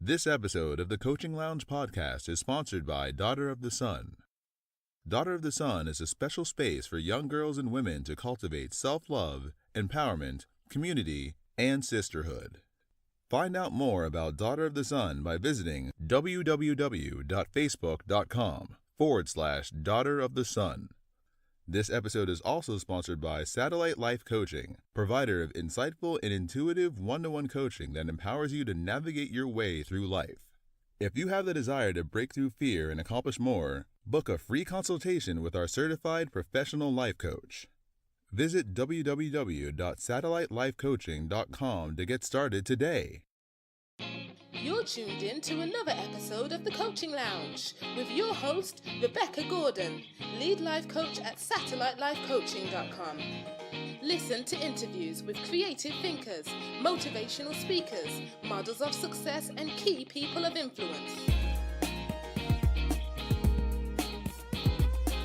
This episode of the Coaching Lounge podcast is sponsored by Daughter of the Sun. Daughter of the Sun is a special space for young girls and women to cultivate self-love, empowerment, community, and sisterhood. Find out more about Daughter of the Sun by visiting www.facebook.com/Daughter of the Sun. This episode is also sponsored by Satellite Life Coaching, provider of insightful and intuitive one-to-one coaching that empowers you to navigate your way through life. If you have the desire to break through fear and accomplish more, book a free consultation with our certified professional life coach. Visit www.satellitelifecoaching.com to get started today. You're tuned in to another episode of the Coaching Lounge with your host, Rebecca Gordon, lead life coach at satellitelifecoaching.com. Listen to interviews with creative thinkers, motivational speakers, models of success, and key people of influence.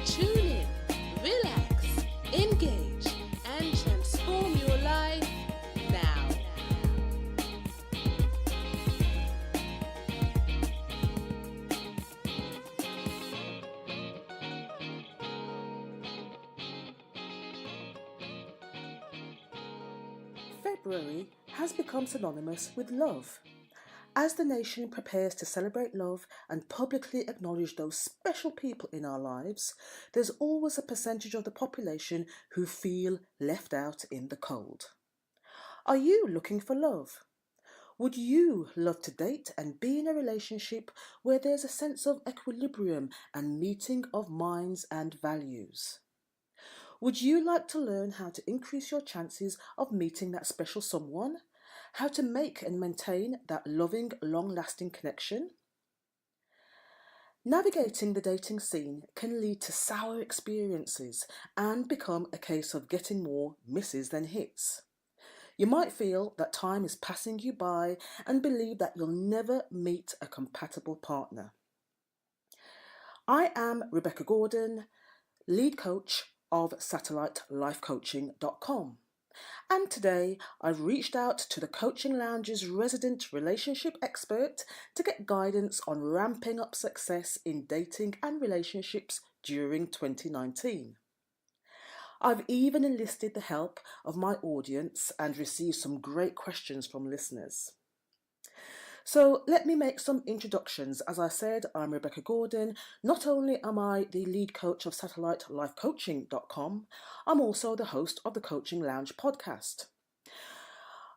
Tune in, relax, engage, and transform your life now. February has become synonymous with love. As the nation prepares to celebrate love and publicly acknowledge those special people in our lives, there's always a percentage of the population who feel left out in the cold. Are you looking for love? Would you love to date and be in a relationship where there's a sense of equilibrium and meeting of minds and values? Would you like to learn how to increase your chances of meeting that special someone? How to make and maintain that loving, long-lasting connection? Navigating the dating scene can lead to sour experiences and become a case of getting more misses than hits. You might feel that time is passing you by and believe that you'll never meet a compatible partner. I am Rebecca Gordon, lead coach of satellitelifecoaching.com. And today I've reached out to the Coaching Lounge's resident relationship expert to get guidance on ramping up success in dating and relationships during 2019. I've even enlisted the help of my audience and received some great questions from listeners. So let me make some introductions. As I said, I'm Rebecca Gordon. Not only am I the lead coach of satellitelifecoaching.com, I'm also the host of the Coaching Lounge podcast.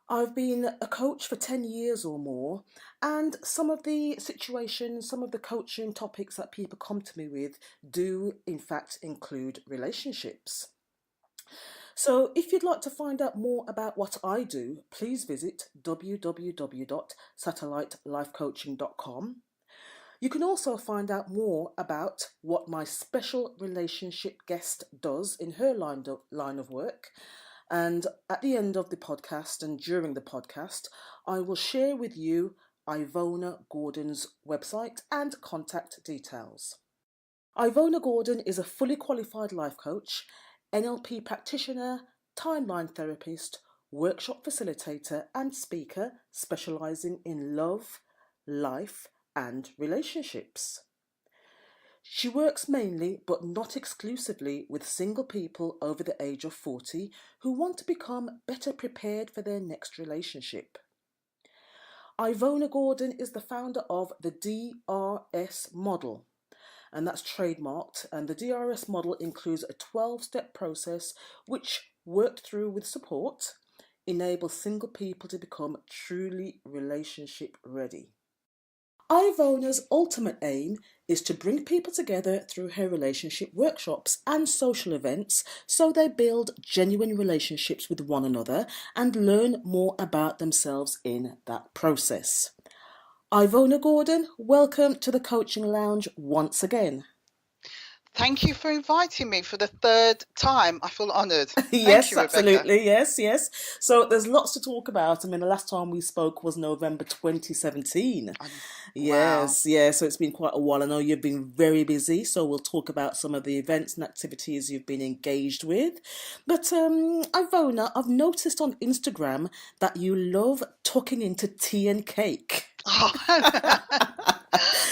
I've been a coach for 10 years or more, and some of the situations, some of the coaching topics that people come to me with do in fact include relationships. So if you'd like to find out more about what I do, please visit www.satellitelifecoaching.com. You can also find out more about what my special relationship guest does in her line of work. And at the end of the podcast and during the podcast, I will share with you Ivona Gordon's website and contact details. Ivona Gordon is a fully qualified life coach, NLP practitioner, timeline therapist, workshop facilitator and speaker specialising in love, life and relationships. She works mainly but not exclusively with single people over the age of 40 who want to become better prepared for their next relationship. Ivona Gordon is the founder of the DRS model, and that's trademarked, and the DRS model includes a 12-step process which, worked through with support, enables single people to become truly relationship ready. Ivona's ultimate aim is to bring people together through her relationship workshops and social events so they build genuine relationships with one another and learn more about themselves in that process. Ivona Gordon, welcome to the Coaching Lounge once again. Thank you for inviting me for the third time. I feel honoured. Yes, you, absolutely. Yes. So there's lots to talk about. I mean, the last time we spoke was November 2017. Yes, wow. yeah. So it's been quite a while. I know you've been very busy. So we'll talk about some of the events and activities you've been engaged with. But Ivona, I've noticed on Instagram that you love tucking into tea and cake. Oh,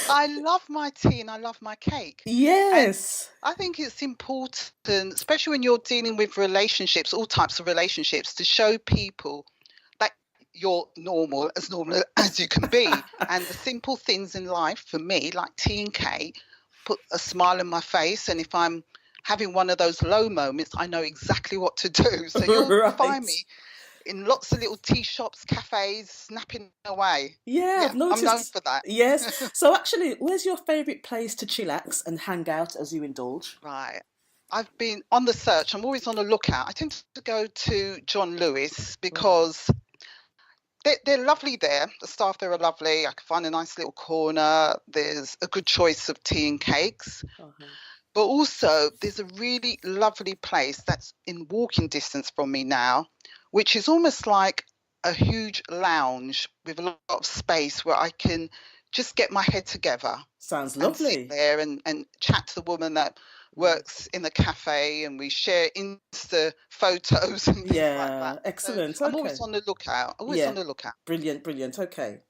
I love my tea and I love my cake. And Yes. I think it's important, especially when you're dealing with relationships, all types of relationships, to show people that you're normal as you can be. And the simple things in life for me, like tea and cake, put a smile on my face. And if I'm having one of those low moments, I know exactly what to do. So you'll Right. find me in lots of little tea shops, cafes, snapping away. Yeah, Yeah, I've I'm known noticed. for that. Yes. So actually, where's your favourite place to chillax and hang out as you indulge? Right. I've been on the search. I'm always on the lookout. I tend to go to John Lewis Right. because they're lovely there. The staff there are lovely. I can find a nice little corner. There's a good choice of tea and cakes. Uh-huh. But also, there's a really lovely place that's in walking distance from me now, which is almost like a huge lounge with a lot of space where I can just get my head together Sounds and sit lovely. there and chat to the woman that works in the cafe, and we share Insta photos and things like Yeah, that. So excellent. I'm always Okay. on the lookout, always on Yeah, the lookout. brilliant, brilliant. Okay.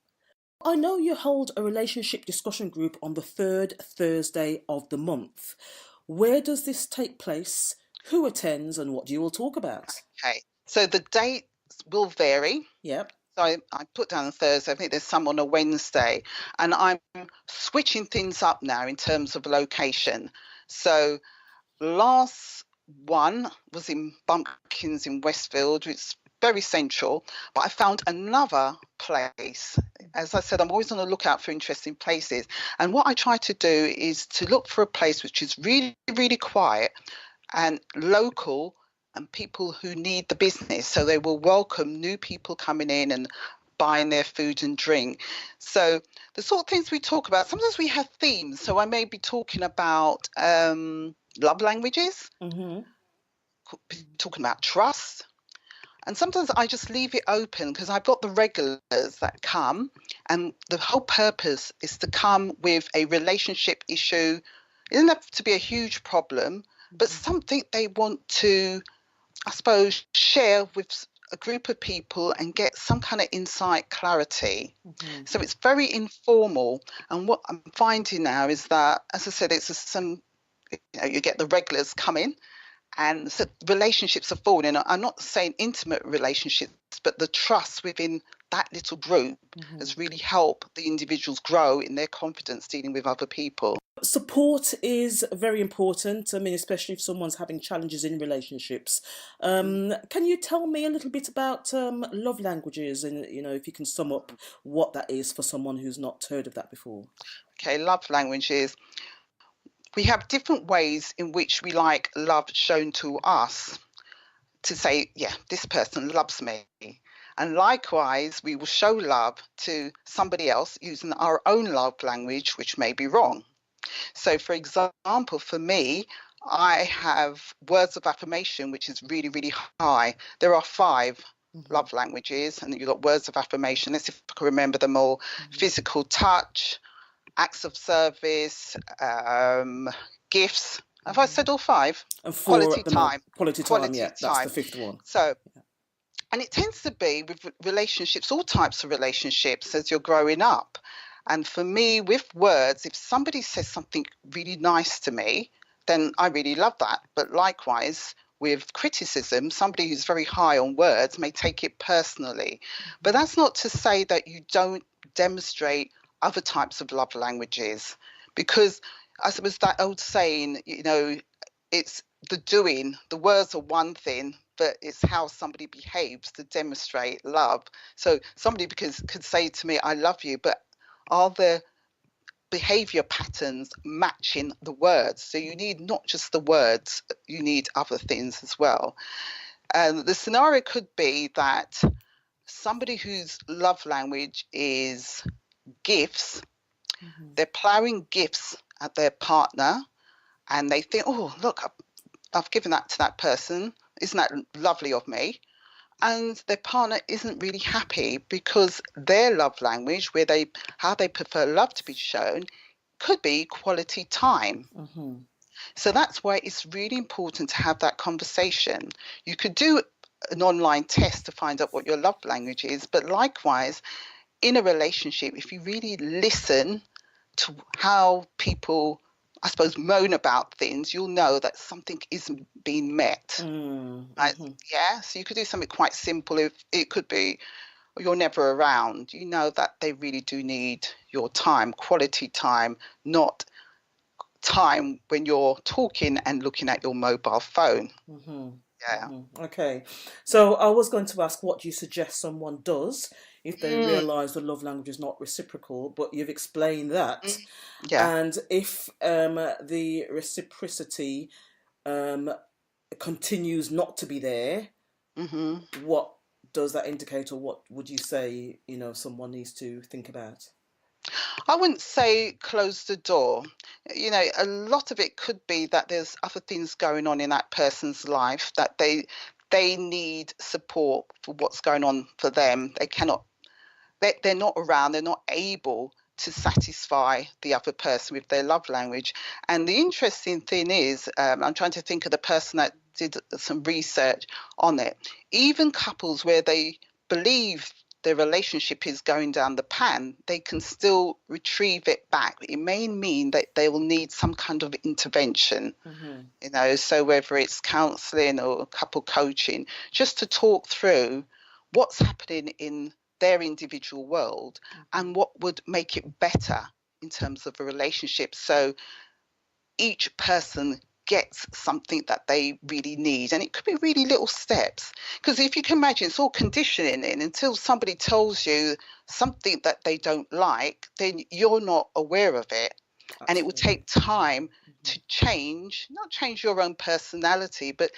I know you hold a relationship discussion group on the third Thursday of the month. Where does this take place? Who attends and what do you all talk about? Okay, so the dates will vary. Yep. So I put down on Thursday. I think there's some on a Wednesday, and I'm switching things up now in terms of location. So last one was in Bumpkins in Westfield. It's very central, but I found another place. As I said, I'm always on the lookout for interesting places. And what I try to do is to look for a place which is really, really quiet and local and people who need the business. So they will welcome new people coming in and buying their food and drink. So the sort of things we talk about, sometimes we have themes. So I may be talking about love languages, Mm-hmm. talking about trust. And sometimes I just leave it open because I've got the regulars that come, and the whole purpose is to come with a relationship issue. It doesn't have to be a huge problem, but something they want to, I suppose, share with a group of people and get some kind of insight, clarity. Mm-hmm. So it's very informal. And what I'm finding now is that, as I said, you get the regulars come in, and so relationships are forming. I'm not saying intimate relationships, but the trust within that little group has really helped the individuals grow in their confidence dealing with other people. Support is very important. I mean, especially if someone's having challenges in relationships. Can you tell me a little bit about love languages, and if you can sum up what that is for someone who's not heard of that before? Okay, love languages. We have different ways in which we like love shown to us, to say, yeah, this person loves me. And likewise, we will show love to somebody else using our own love language, which may be wrong. So, for example, for me, I have words of affirmation, which is really, really high. There are 5 love languages, and you've got words of affirmation. Let's see if I can remember them all. Physical touch, acts of service, gifts. Have I said all 5? And 4 Quality at the moment. time. Quality time, yeah, that's the 5th one. So, and it tends to be with relationships, all types of relationships as you're growing up. And for me, with words, if somebody says something really nice to me, then I really love that. But likewise, with criticism, somebody who's very high on words may take it personally. But that's not to say that you don't demonstrate other types of love languages, because I suppose that old saying, it's the doing. The words are one thing, but it's how somebody behaves to demonstrate love. So somebody could say to me, I love you, but are the behavior patterns matching the words? So you need not just the words, you need other things as well. And the scenario could be that somebody whose love language is gifts, they're plowing gifts at their partner, and they think, oh, look, I've given that to that person. Isn't that lovely of me? And their partner isn't really happy because their love language, how they prefer love to be shown, could be quality time. So that's why it's really important to have that conversation. You could do an online test to find out what your love language is, but likewise, in a relationship, if you really listen to how people, I suppose, moan about things, you'll know that something isn't being met. Yeah, so you could do something quite simple. If it could be you're never around, you know that they really do need your time, quality time, not time when you're talking and looking at your mobile phone. Yeah. Okay, so I was going to ask, what do you suggest someone does if they realise the love language is not reciprocal, but you've explained that. Yeah. And if the reciprocity continues not to be there, what does that indicate, or what would you say, someone needs to think about? I wouldn't say close the door. A lot of it could be that there's other things going on in that person's life, that they need support for what's going on for them. They're not around, they're not able to satisfy the other person with their love language. And the interesting thing is, I'm trying to think of the person that did some research on it. Even couples where they believe their relationship is going down the pan, they can still retrieve it back. It may mean that they will need some kind of intervention, so whether it's counselling or couple coaching, just to talk through what's happening in their individual world and what would make it better in terms of a relationship, so each person gets something that they really need. And it could be really little steps, because if you can imagine, it's all conditioning, and until somebody tells you something that they don't like, then you're not aware of it. Absolutely. And it will take time to not change your own personality, but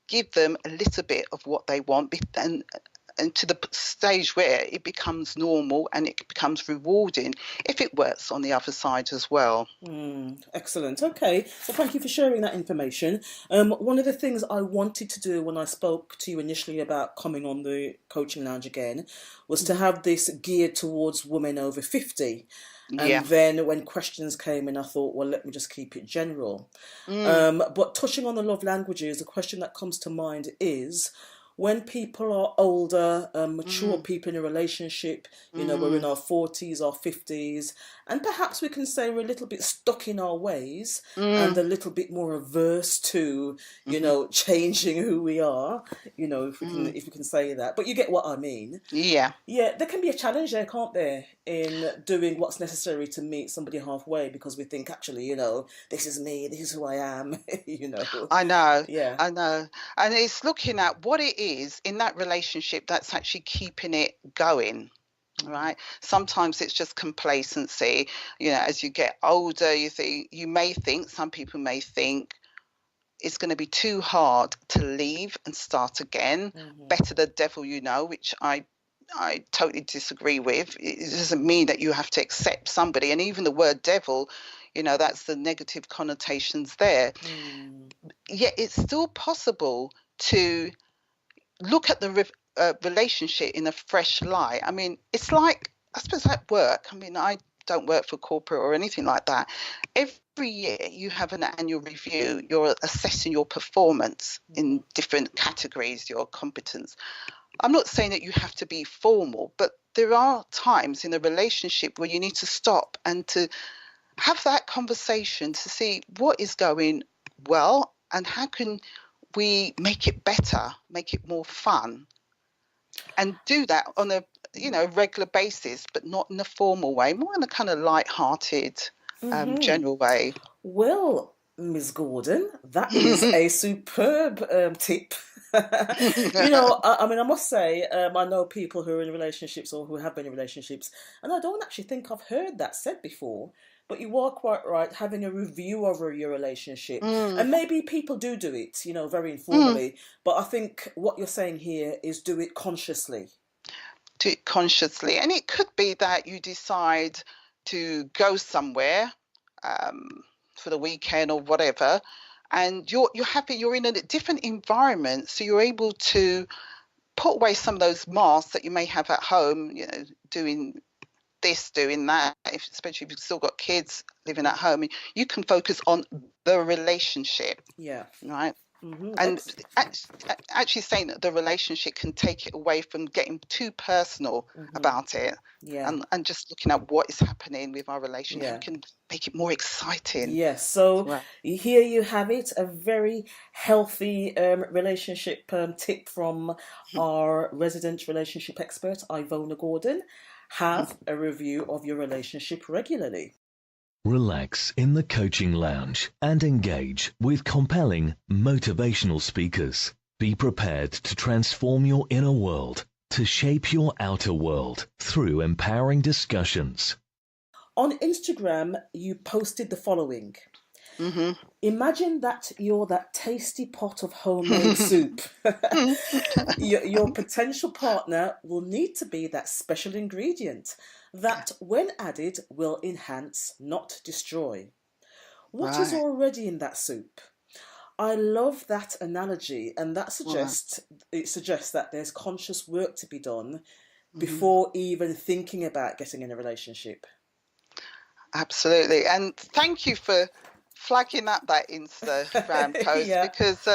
give them a little bit of what they want, and to the stage where it becomes normal and it becomes rewarding if it works on the other side as well. Excellent. Okay, well, thank you for sharing that information. One of the things I wanted to do when I spoke to you initially about coming on the Coaching Lounge again was to have this geared towards women over 50. And then when questions came in, I thought, well, let me just keep it general. But touching on the love languages, the question that comes to mind is, when people are older, mature people in a relationship, we're in our 40s, our 50s, and perhaps we can say we're a little bit stuck in our ways and a little bit more averse to, changing who we are, if we can say that. But you get what I mean. Yeah. Yeah, there can be a challenge there, can't there, in doing what's necessary to meet somebody halfway, because we think, actually, this is me, this is who I am, I know. Yeah. I know. And it's looking at what it is in that relationship that's actually keeping it going. Right. Sometimes it's just complacency. As you get older, some people may think it's going to be too hard to leave and start again. Better the devil you know, which I totally disagree with. It doesn't mean that you have to accept somebody. And even the word devil, that's the negative connotations there. Yet it's still possible to look at the relationship in a fresh light. I mean, it's like, I suppose, at work. I mean, I don't work for corporate or anything like that. Every year you have an annual review. You're assessing your performance in different categories, your competence. I'm not saying that you have to be formal, but there are times in a relationship where you need to stop and to have that conversation to see what is going well and how can we make it better, make it more fun, and do that on a regular basis, but not in a formal way, more in a kind of light-hearted, general way. Well, Ms. Gordon, that is a superb tip. I mean, I must say, I know people who are in relationships or who have been in relationships, and I don't actually think I've heard that said before. But you are quite right, having a review over your relationship. And maybe people do it, very informally. But I think what you're saying here is do it consciously. Do it consciously. And it could be that you decide to go somewhere for the weekend or whatever, and you're happy, you're in a different environment, so you're able to put away some of those masks that you may have at home, doing this, doing that, especially if you've still got kids living at home, and you can focus on the relationship. Yeah. Right. And actually saying that the relationship can take it away from getting too personal about it, and just looking at what is happening with our relationship can make it more exciting. Yes, so here you have it, a very healthy relationship tip from our resident relationship expert, Ivona Gordon. Have a review of your relationship regularly. Relax in the coaching lounge and engage with compelling, motivational speakers. Be prepared to transform your inner world, to shape your outer world through empowering discussions. On Instagram, you posted the following. Imagine that you're that tasty pot of homemade soup. Your potential partner will need to be that special ingredient that, when added, will enhance, not destroy. What is already in that soup? I love that analogy, and that suggests that there's conscious work to be done before even thinking about getting in a relationship. Absolutely, and thank you for flagging up that Instagram post because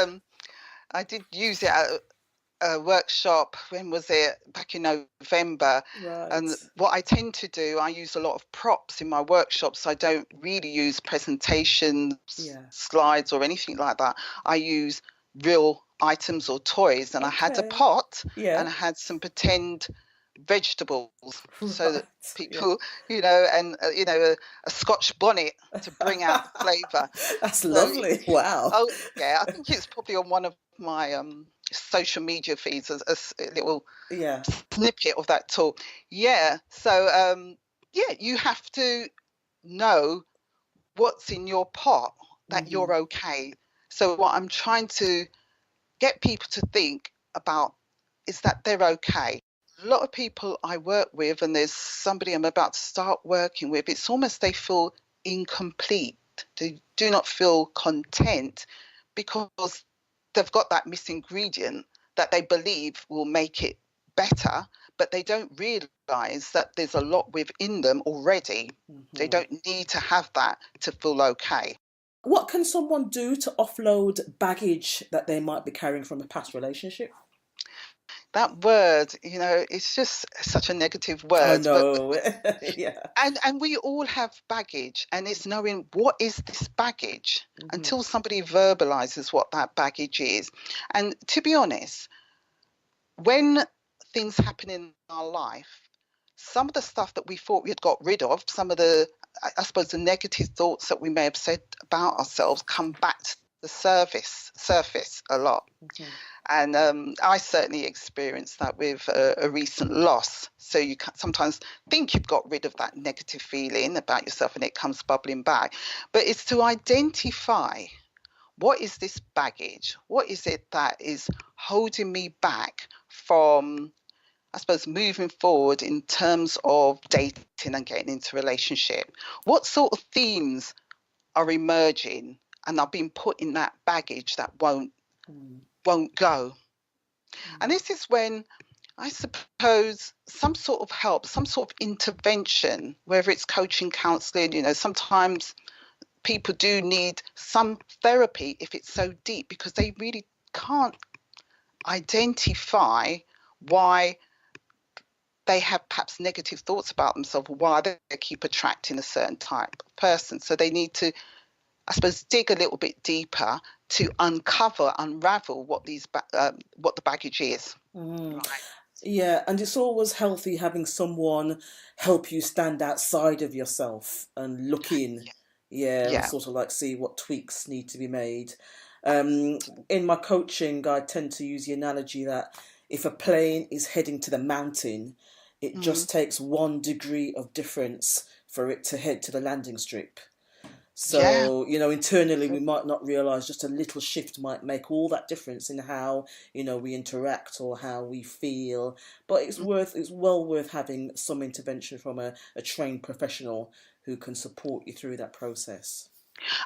I did use it at a workshop. When was it? Back in November. And what I tend to do, I use a lot of props in my workshops. I don't really use presentations, slides or anything like that. I use real items or toys, and I had a pot and I had some pretend vegetables so that people and a Scotch bonnet to bring out the flavour. That's lovely. Wow. Oh yeah, I think it's probably on one of my social media feeds as a little snippet of that talk. So you have to know what's in your pot, that you're okay. So what I'm trying to get people to think about is that they're okay. A lot of people I work with, and there's somebody I'm about to start working with, it's almost they feel incomplete. They do not feel content because they've got that missing ingredient that they believe will make it better, but they don't realise that there's a lot within them already. They don't need to have that to feel okay. What can someone do to offload baggage that they might be carrying from a past relationship? That word, it's just such a negative word. I know. And we all have baggage, and it's knowing what is this baggage until somebody verbalizes what that baggage is. And to be honest, when things happen in our life, some of the stuff that we thought we had got rid of, some of the, I suppose, the negative thoughts that we may have said about ourselves come back to the surface a lot. And I certainly experienced that with a recent loss. So you sometimes think you've got rid of that negative feeling about yourself and it comes bubbling back. But it's to identify, what is this baggage? What is it that is holding me back from, I suppose, moving forward in terms of dating and getting into a relationship? What sort of themes are emerging and are being put in that baggage that won't go? And this is when, I suppose, some sort of help, some sort of intervention, whether it's coaching, counselling, sometimes people do need some therapy if it's so deep, because they really can't identify why they have perhaps negative thoughts about themselves, or why they keep attracting a certain type of person. So they need to, I suppose, dig a little bit deeper to unravel what the baggage is. Yeah, and it's always healthy having someone help you stand outside of yourself and look in. And sort of like see what tweaks need to be made. In my coaching, I tend to use the analogy that if a plane is heading to the mountain, it just takes 1 degree of difference for it to head to the landing strip. So, internally we might not realise just a little shift might make all that difference in how, we interact or how we feel. But it's well worth having some intervention from a trained professional who can support you through that process.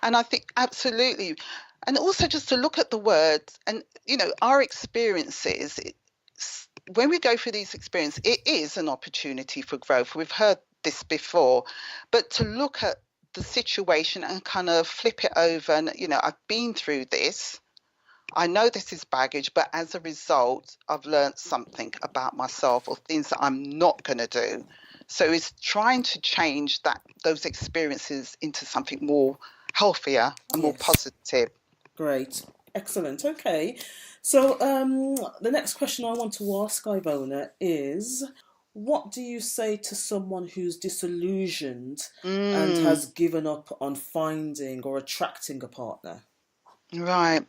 And I think absolutely. And also just to look at the words and, our experiences. When we go through these experiences, it is an opportunity for growth. We've heard this before, but to look at the situation and kind of flip it over and, I've been through this. I know this is baggage, but as a result, I've learned something about myself or things that I'm not going to do. So it's trying to change those experiences into something more healthier and more Yes. positive. Great. Excellent. Okay. So the next question I want to ask Ivona is, what do you say to someone who's disillusioned and has given up on finding or attracting a partner? Right.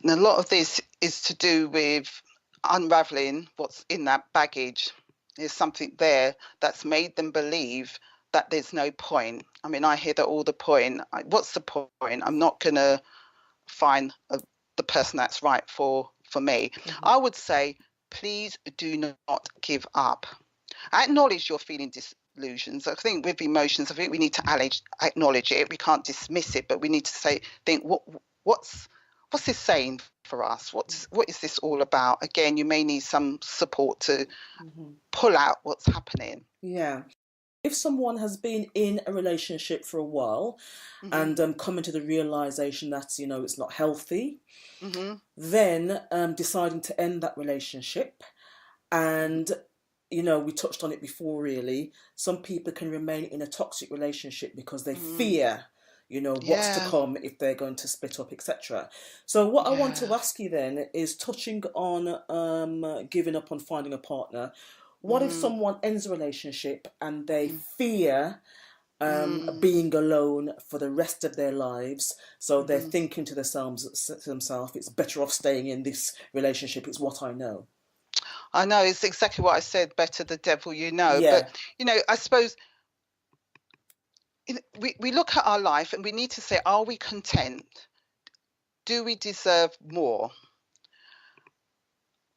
And a lot of this is to do with unraveling what's in that baggage. There's something there that's made them believe that there's no point. I mean, I hear that all the point. What's the point? I'm not going to find the person that's right for me. I would say, please do not give up. Acknowledge you're feeling disillusions. I think with emotions, I think we need to acknowledge it. We can't dismiss it, but we need to think, what's this saying for us? What is this all about? Again, you may need some support to pull out what's happening. Yeah. If someone has been in a relationship for a while and coming to the realization that, it's not healthy, then deciding to end that relationship. And, we touched on it before, really. Some people can remain in a toxic relationship because they fear, what's to come if they're going to split up, etc. So what I want to ask you then is, touching on giving up on finding a partner, what if someone ends a relationship and they fear being alone for the rest of their lives? So they're thinking to themselves, it's better off staying in this relationship. It's what I know. I know, it's exactly what I said, better the devil you know. Yeah. But, I suppose we look at our life and we need to say, are we content? Do we deserve more?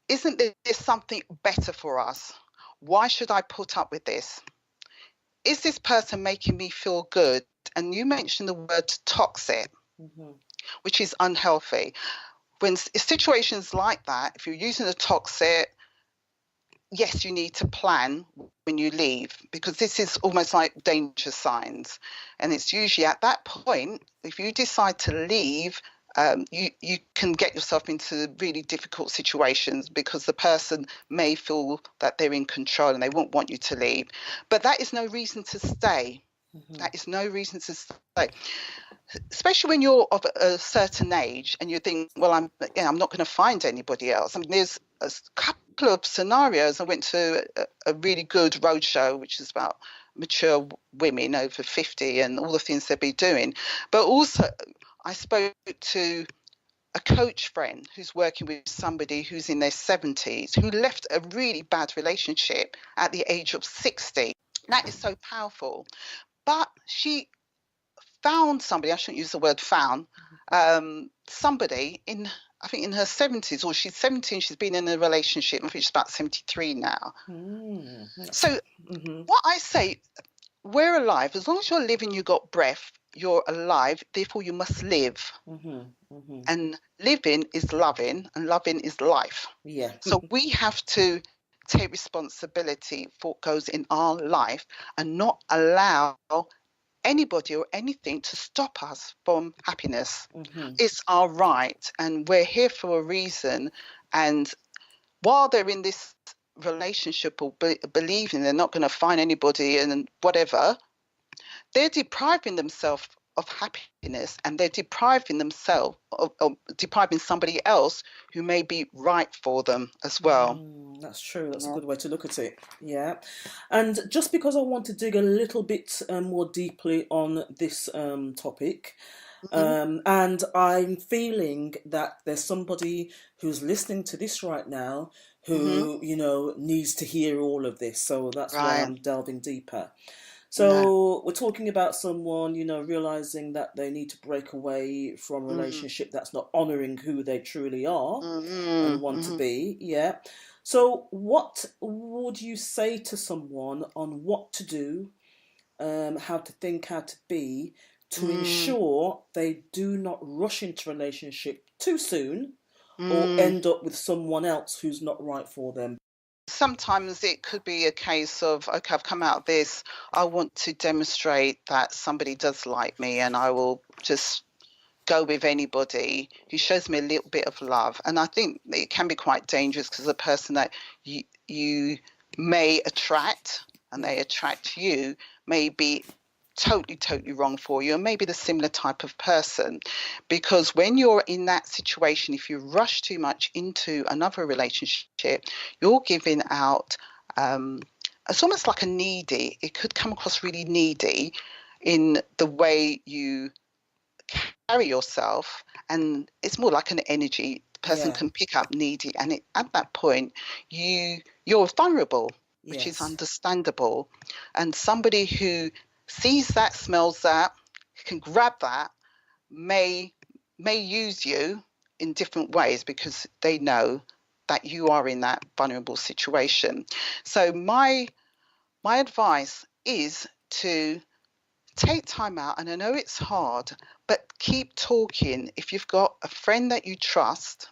Isn't there something better for us? Why should I put up with this? Is this person making me feel good? And you mentioned the word toxic, which is unhealthy. When situations like that, if you're using a toxic, yes, you need to plan when you leave, because this is almost like danger signs. And it's usually at that point, if you decide to leave, you can get yourself into really difficult situations because the person may feel that they're in control and they won't want you to leave. But that is no reason to stay. That is no reason to stay. Especially when you're of a certain age and you think, well, I'm not going to find anybody else. I mean, there's a couple of scenarios. I went to a really good roadshow, which is about mature women over 50 and all the things they'll be doing. But also, I spoke to a coach friend who's working with somebody who's in their 70s, who left a really bad relationship at the age of 60. That is so powerful. But she found somebody, I shouldn't use the word found, somebody I think in her 70s, or she's 17, she's been in a relationship, I think she's about 73 now. So what I say, we're alive. As long as you're living, you've got breath, you're alive, therefore you must live. And living is loving, and loving is life. Yeah. So we have to take responsibility for what goes in our life and not allow anybody or anything to stop us from happiness. It's our right, and we're here for a reason. And while they're in this relationship or believing they're not going to find anybody and whatever, they're depriving themselves of happiness, and they're depriving themselves of depriving somebody else who may be right for them as well. That's true. That's a good way to look at it. Yeah. And just because I want to dig a little bit more deeply on this topic, and I'm feeling that there's somebody who's listening to this right now who, needs to hear all of this. So that's why I'm delving deeper. So we're talking about someone, realizing that they need to break away from a relationship that's not honoring who they truly are and want to be. Yeah. So what would you say to someone on what to do, how to think, how to be, to ensure they do not rush into a relationship too soon or end up with someone else who's not right for them? Sometimes it could be a case of, okay, I've come out of this, I want to demonstrate that somebody does like me, and I will just go with anybody who shows me a little bit of love. And I think it can be quite dangerous because the person that you may attract and they attract you may be totally wrong for you, and maybe the similar type of person. Because when you're in that situation, if you rush too much into another relationship, you're giving out it's almost like a needy. It could come across really needy in the way you carry yourself, and it's more like an energy. The person can pick up needy, and at that point you're vulnerable, which is understandable. And somebody who sees that, smells that, can grab that, may use you in different ways because they know that you are in that vulnerable situation. So my advice is to take time out, and I know it's hard, but keep talking. If you've got a friend that you trust,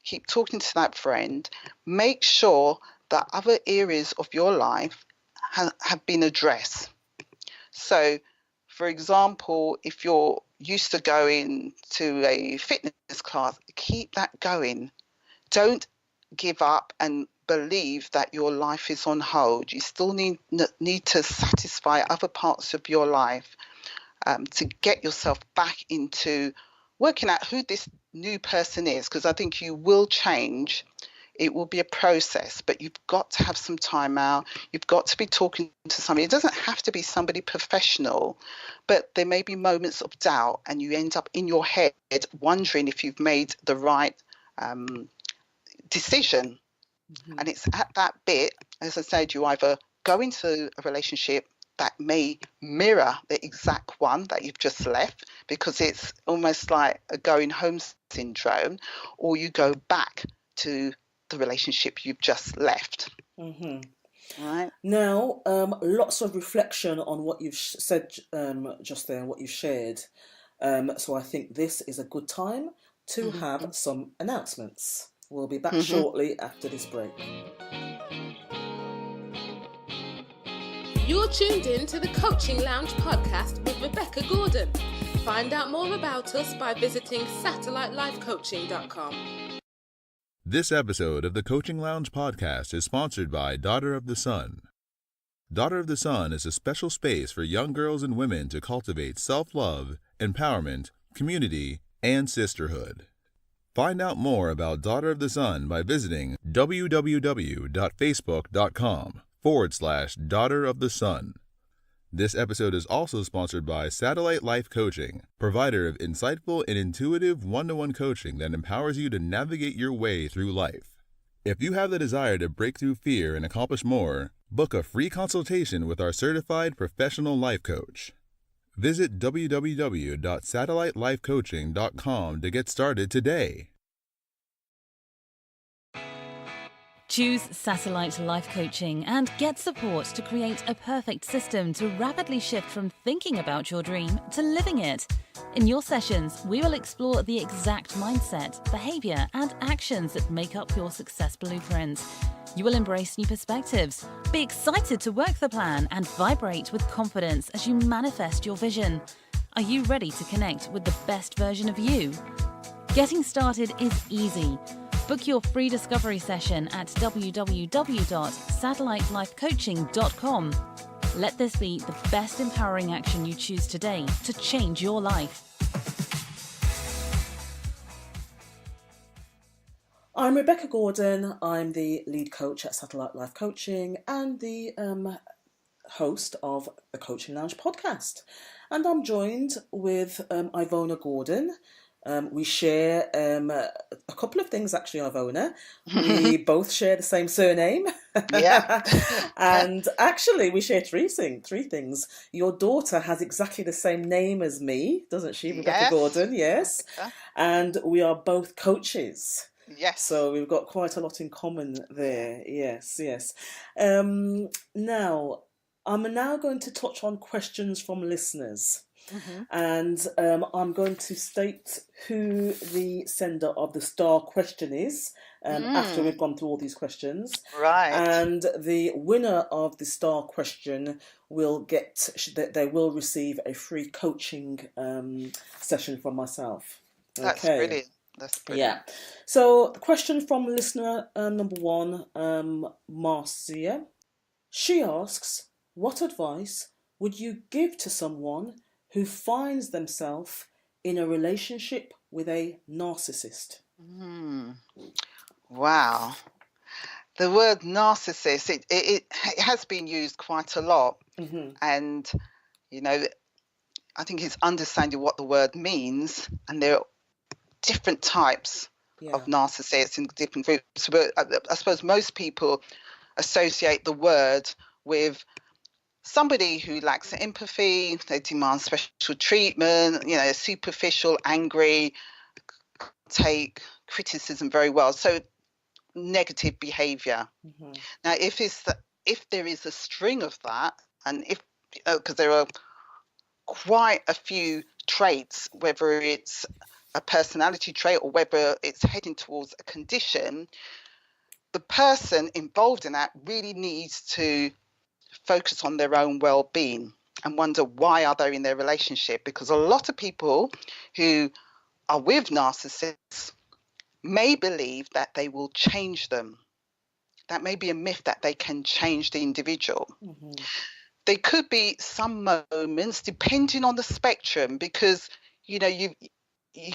keep talking to that friend. Make sure that other areas of your life have been addressed. So, for example, if you're used to going to a fitness class, keep that going. Don't give up and believe that your life is on hold. You still need to satisfy other parts of your life to get yourself back into working out who this new person is, because I think you will change. It will be a process, but you've got to have some time out. You've got to be talking to somebody. It doesn't have to be somebody professional, but there may be moments of doubt, and you end up in your head wondering if you've made the right decision. And it's at that bit, as I said, you either go into a relationship that may mirror the exact one that you've just left, because it's almost like a going home syndrome, or you go back to the relationship you've just left. Right. Now, lots of reflection on what you've said just there, what you shared. So I think this is a good time to have some announcements. We'll be back shortly after this break. You're tuned in to the Coaching Lounge podcast with Rebecca Gordon. Find out more about us by visiting satellitelifecoaching.com. This episode of the Coaching Lounge podcast is sponsored by Daughter of the Sun. Daughter of the Sun is a special space for young girls and women to cultivate self-love, empowerment, community, and sisterhood. Find out more about Daughter of the Sun by visiting www.facebook.com/Daughter of the Sun. This episode is also sponsored by Satellite Life Coaching, provider of insightful and intuitive one-to-one coaching that empowers you to navigate your way through life. If you have the desire to break through fear and accomplish more, book a free consultation with our certified professional life coach. Visit www.satellitelifecoaching.com to get started today. Choose Satellite Life Coaching and get support to create a perfect system to rapidly shift from thinking about your dream to living it. In your sessions, we will explore the exact mindset, behavior, and actions that make up your success blueprint. You will embrace new perspectives, be excited to work the plan, and vibrate with confidence as you manifest your vision. Are you ready to connect with the best version of you? Getting started is easy. Book your free discovery session at www.satellitelifecoaching.com. Let this be the best empowering action you choose today to change your life. I'm Rebecca Gordon. I'm the lead coach at Satellite Life Coaching and the host of the Coaching Lounge podcast. And I'm joined with Ivona Gordon. We share a couple of things, actually, Ivona. We both share the same surname. Yeah. And actually, we share three things. Your daughter has exactly the same name as me, doesn't she, Rebecca Gordon? Yes. And we are both coaches. Yes. So we've got quite a lot in common there. Yes. Now, I'm now going to touch on questions from listeners. And I'm going to state who the sender of the star question is after we've gone through all these questions. Right. And the winner of the star question will they will receive a free coaching session from myself. That's Okay. brilliant. That's brilliant. Yeah. So the question from listener number one, Marcia. She asks, what advice would you give to someone who finds themselves in a relationship with a narcissist? Wow. The word narcissist, it has been used quite a lot. And, you know, I think it's understanding what the word means. And there are different types of narcissists in different groups. But I suppose most people associate the word with somebody who lacks empathy, they demand special treatment, you know, superficial, angry, take criticism very well. So negative behavior. Now, if there is a string of that, and if because there are quite a few traits, whether it's a personality trait or whether it's heading towards a condition, the person involved in that really needs to focus on their own well-being and wonder why are they in their relationship, because a lot of people who are with narcissists may believe that they will change them. That may be a myth that they can change the individual. There could be some moments depending on the spectrum, because you know you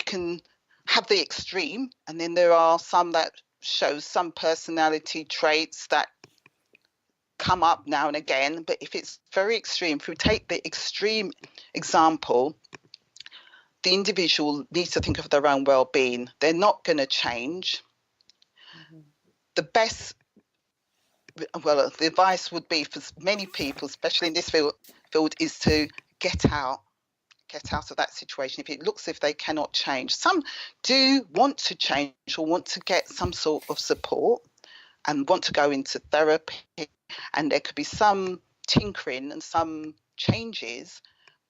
can have the extreme, and then there are some that show some personality traits that come up now and again. But if it's very extreme, if we take the extreme example, the individual needs to think of their own well-being. They're not going to change. The best, well, the advice would be for many people, especially in this field, is to get out of that situation if it looks as if they cannot change. Some do want to change or want to get some sort of support and want to go into therapy, and there could be some tinkering and some changes,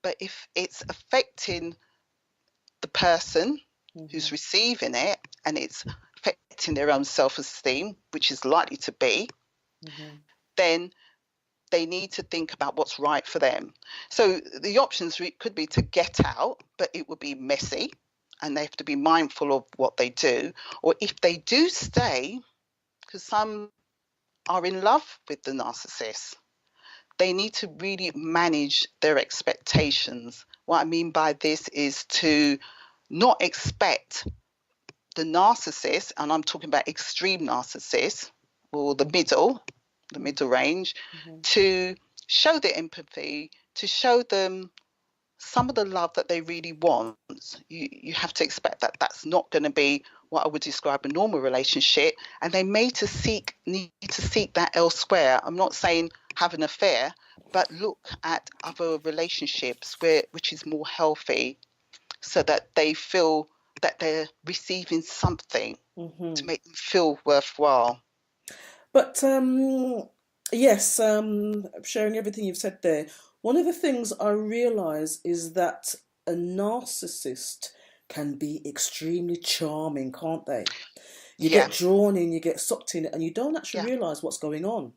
but if it's affecting the person who's receiving it and it's affecting their own self-esteem, which is likely to be, then they need to think about what's right for them. So the options could be to get out, but it would be messy and they have to be mindful of what they do. Or if they do stay, because some are in love with the narcissist, they need to really manage their expectations. What I mean by this is to not expect the narcissist, and I'm talking about extreme narcissists or the middle range, to show their empathy, to show them some of the love that they really want. You have to expect that that's not going to be what I would describe a normal relationship, and they need to seek that elsewhere. I'm not saying have an affair, but look at other relationships which is more healthy, so that they feel that they're receiving something to make them feel worthwhile. But yes, sharing everything you've said there, one of the things I realise is that a narcissist can be extremely charming, can't they? You get drawn in, you get sucked in, and you don't actually realise what's going on.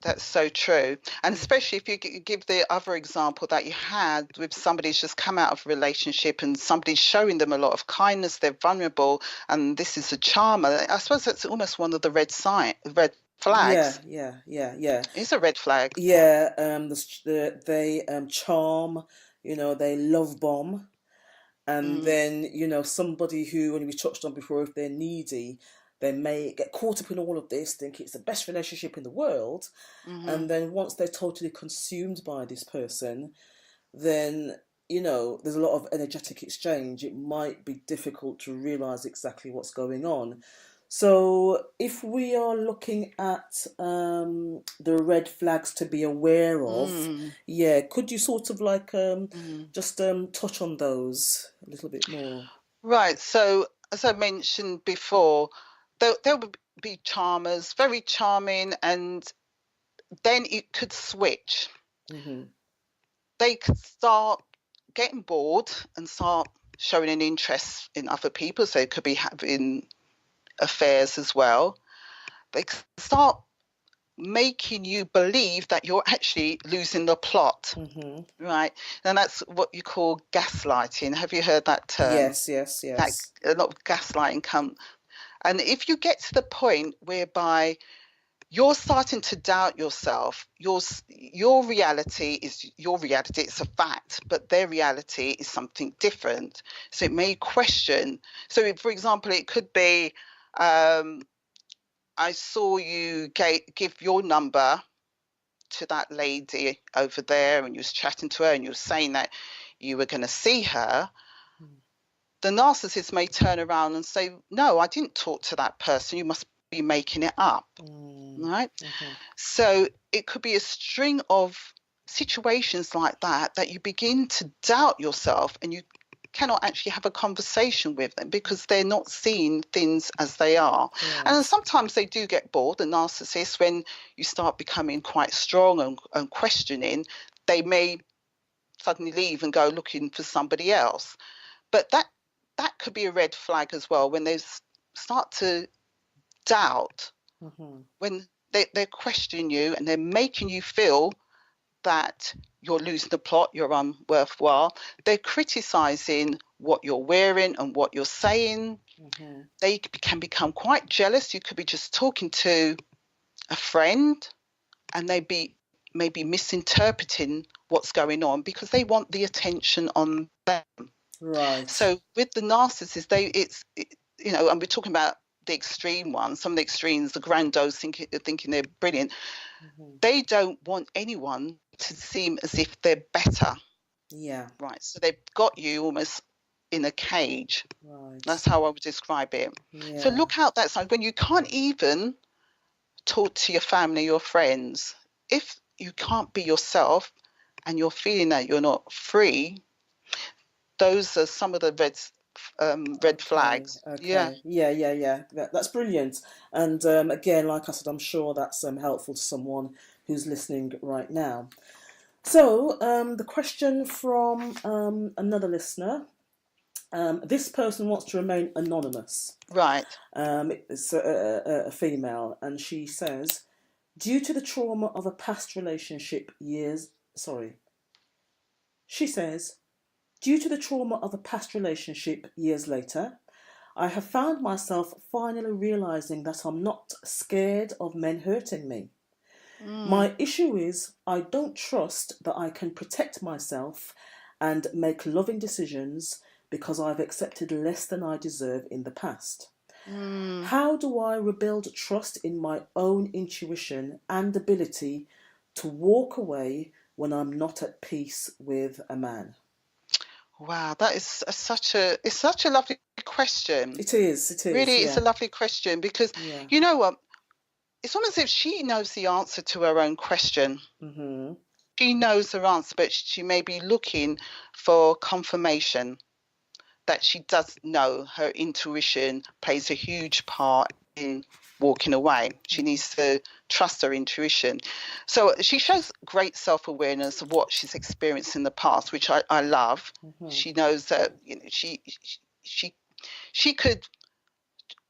That's so true. And especially if you give the other example that you had with somebody who's just come out of a relationship and somebody's showing them a lot of kindness, they're vulnerable, and this is a charmer. I suppose that's almost one of the red flags. Yeah. It's a red flag. Yeah, they charm, they love bomb. And then, somebody who, and we touched on before, if they're needy, they may get caught up in all of this, think it's the best relationship in the world. And then once they're totally consumed by this person, then, there's a lot of energetic exchange. It might be difficult to realise exactly what's going on. So if we are looking at the red flags to be aware of, could you sort of like just touch on those a little bit more? Right. So as I mentioned before, there would be charmers, very charming, and then it could switch. they could start getting bored and start showing an interest in other people. So they could be having affairs as well. They could start making you believe that you're actually losing the plot, right? And that's what you call gaslighting. Have you heard that term? Yes, yes, That yes. a lot of gaslighting come, and if you get to the point whereby you're starting to doubt yourself, your reality is your reality, it's a fact, but their reality is something different. So it may question. So, for example, it could be, I saw you give your number to that lady over there, and you was chatting to her, and you were saying that you were going to see her. The narcissist may turn around and say, no, I didn't talk to that person. You must be making it up, right? So it could be a string of situations like that you begin to doubt yourself, and you cannot actually have a conversation with them because they're not seeing things as they are. Yes. And sometimes they do get bored, the narcissists, when you start becoming quite strong and questioning, they may suddenly leave and go looking for somebody else. But that could be a red flag as well, when they start to doubt, when they're questioning you and they're making you feel that you're losing the plot, you're unworthwhile. They're criticizing what you're wearing and what you're saying. They can become quite jealous. You could be just talking to a friend and they maybe misinterpreting what's going on because they want the attention on them. Right. So with the narcissist, and we're talking about the extreme ones, some of the extremes, the grandos thinking they're brilliant. They don't want anyone to seem as if they're better. Yeah. Right. So they've got you almost in a cage. Right. That's how I would describe it. Yeah. So look out that side when you can't even talk to your family or friends. If you can't be yourself and you're feeling that you're not free, those are some of the red flags. Okay. Yeah. That's brilliant. And again, like I said, I'm sure that's helpful to someone who's listening right now. So the question from another listener. This person wants to remain anonymous. Right. It's a female, and she says, due to the trauma of a past relationship She says, due to the trauma of a past relationship years later, I have found myself finally realising that I'm not scared of men hurting me. My issue is I don't trust that I can protect myself and make loving decisions because I've accepted less than I deserve in the past. How do I rebuild trust in my own intuition and ability to walk away when I'm not at peace with a man? Wow, that is such a lovely question. It is. Really, yeah. It's a lovely question because you know what? It's almost as if she knows the answer to her own question. She knows her answer, but she may be looking for confirmation that she does know. Her intuition plays a huge part in walking away. She needs to trust her intuition. So she shows great self-awareness of what she's experienced in the past, which I love. She knows that she could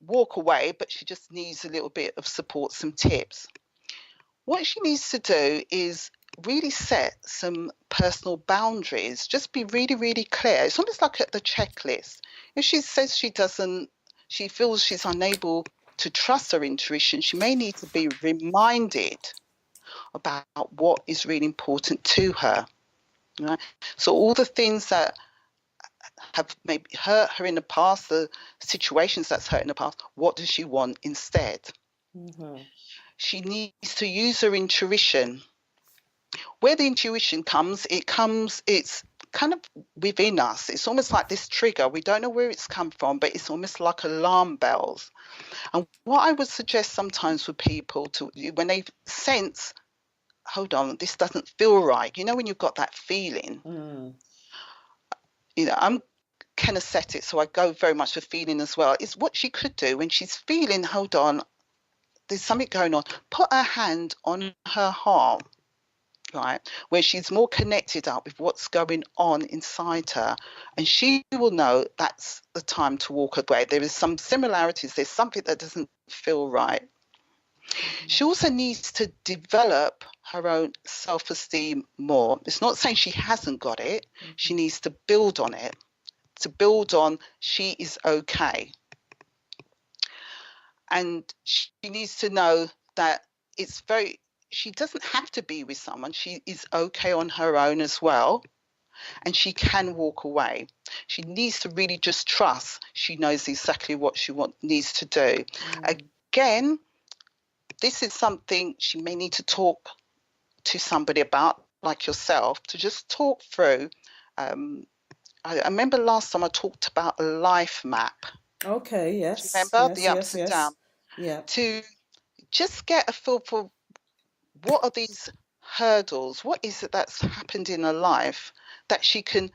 walk away, but she just needs a little bit of support, some tips. What she needs to do is really set some personal boundaries. Just be really, really clear. It's almost like the checklist. If she says she feels she's unable to trust her intuition, she may need to be reminded about what is really important to her. Right? So all the things that have maybe hurt her in the past, the situations that's hurt in the past, what does she want instead? She needs to use her intuition. Where the intuition comes, it's kind of within us. It's almost like this trigger. We don't know where it's come from, but it's almost like alarm bells. And what I would suggest sometimes for people when they sense, hold on, this doesn't feel right. You know, when you've got that feeling, I'm kinesthetic, so I go very much for feeling as well. It's what she could do when she's feeling, hold on, there's something going on. Put her hand on her heart, right, where she's more connected up with what's going on inside her, and she will know that's the time to walk away. There is some similarities. There's something that doesn't feel right. She also needs to develop her own self-esteem more. It's not saying she hasn't got it. She needs to build on it, to build on she is okay. And she needs to know that she doesn't have to be with someone. She is okay on her own as well. And she can walk away. She needs to really just trust she knows exactly what she needs to do. Again, this is something she may need to talk to somebody about, like yourself, to just talk through. I remember last time I talked about a life map. Okay, yes. Do you remember yes, the ups and downs? Yeah. To just get a feel for what are these hurdles? What is it that's happened in her life that she can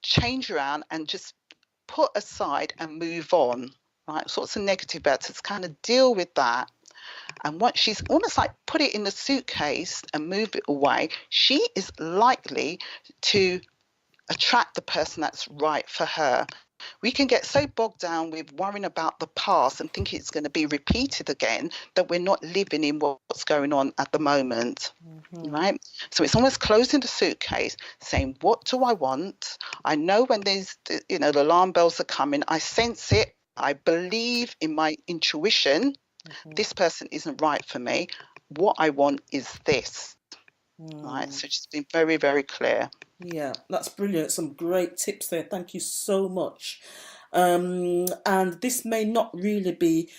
change around and just put aside and move on, right? So what's the negative about it? To kind of deal with that. And once she's almost like put it in the suitcase and move it away, she is likely to attract the person that's right for her. We can get so bogged down with worrying about the past and think it's going to be repeated again that we're not living in what's going on at the moment, right? So it's almost closing the suitcase, saying, what do I want? I know when there's, the alarm bells are coming. I sense it. I believe in my intuition. This person isn't right for me. What I want is this, right? So she's been very, very clear. Yeah, that's brilliant. Some great tips there. Thank you so much. And this may not really be,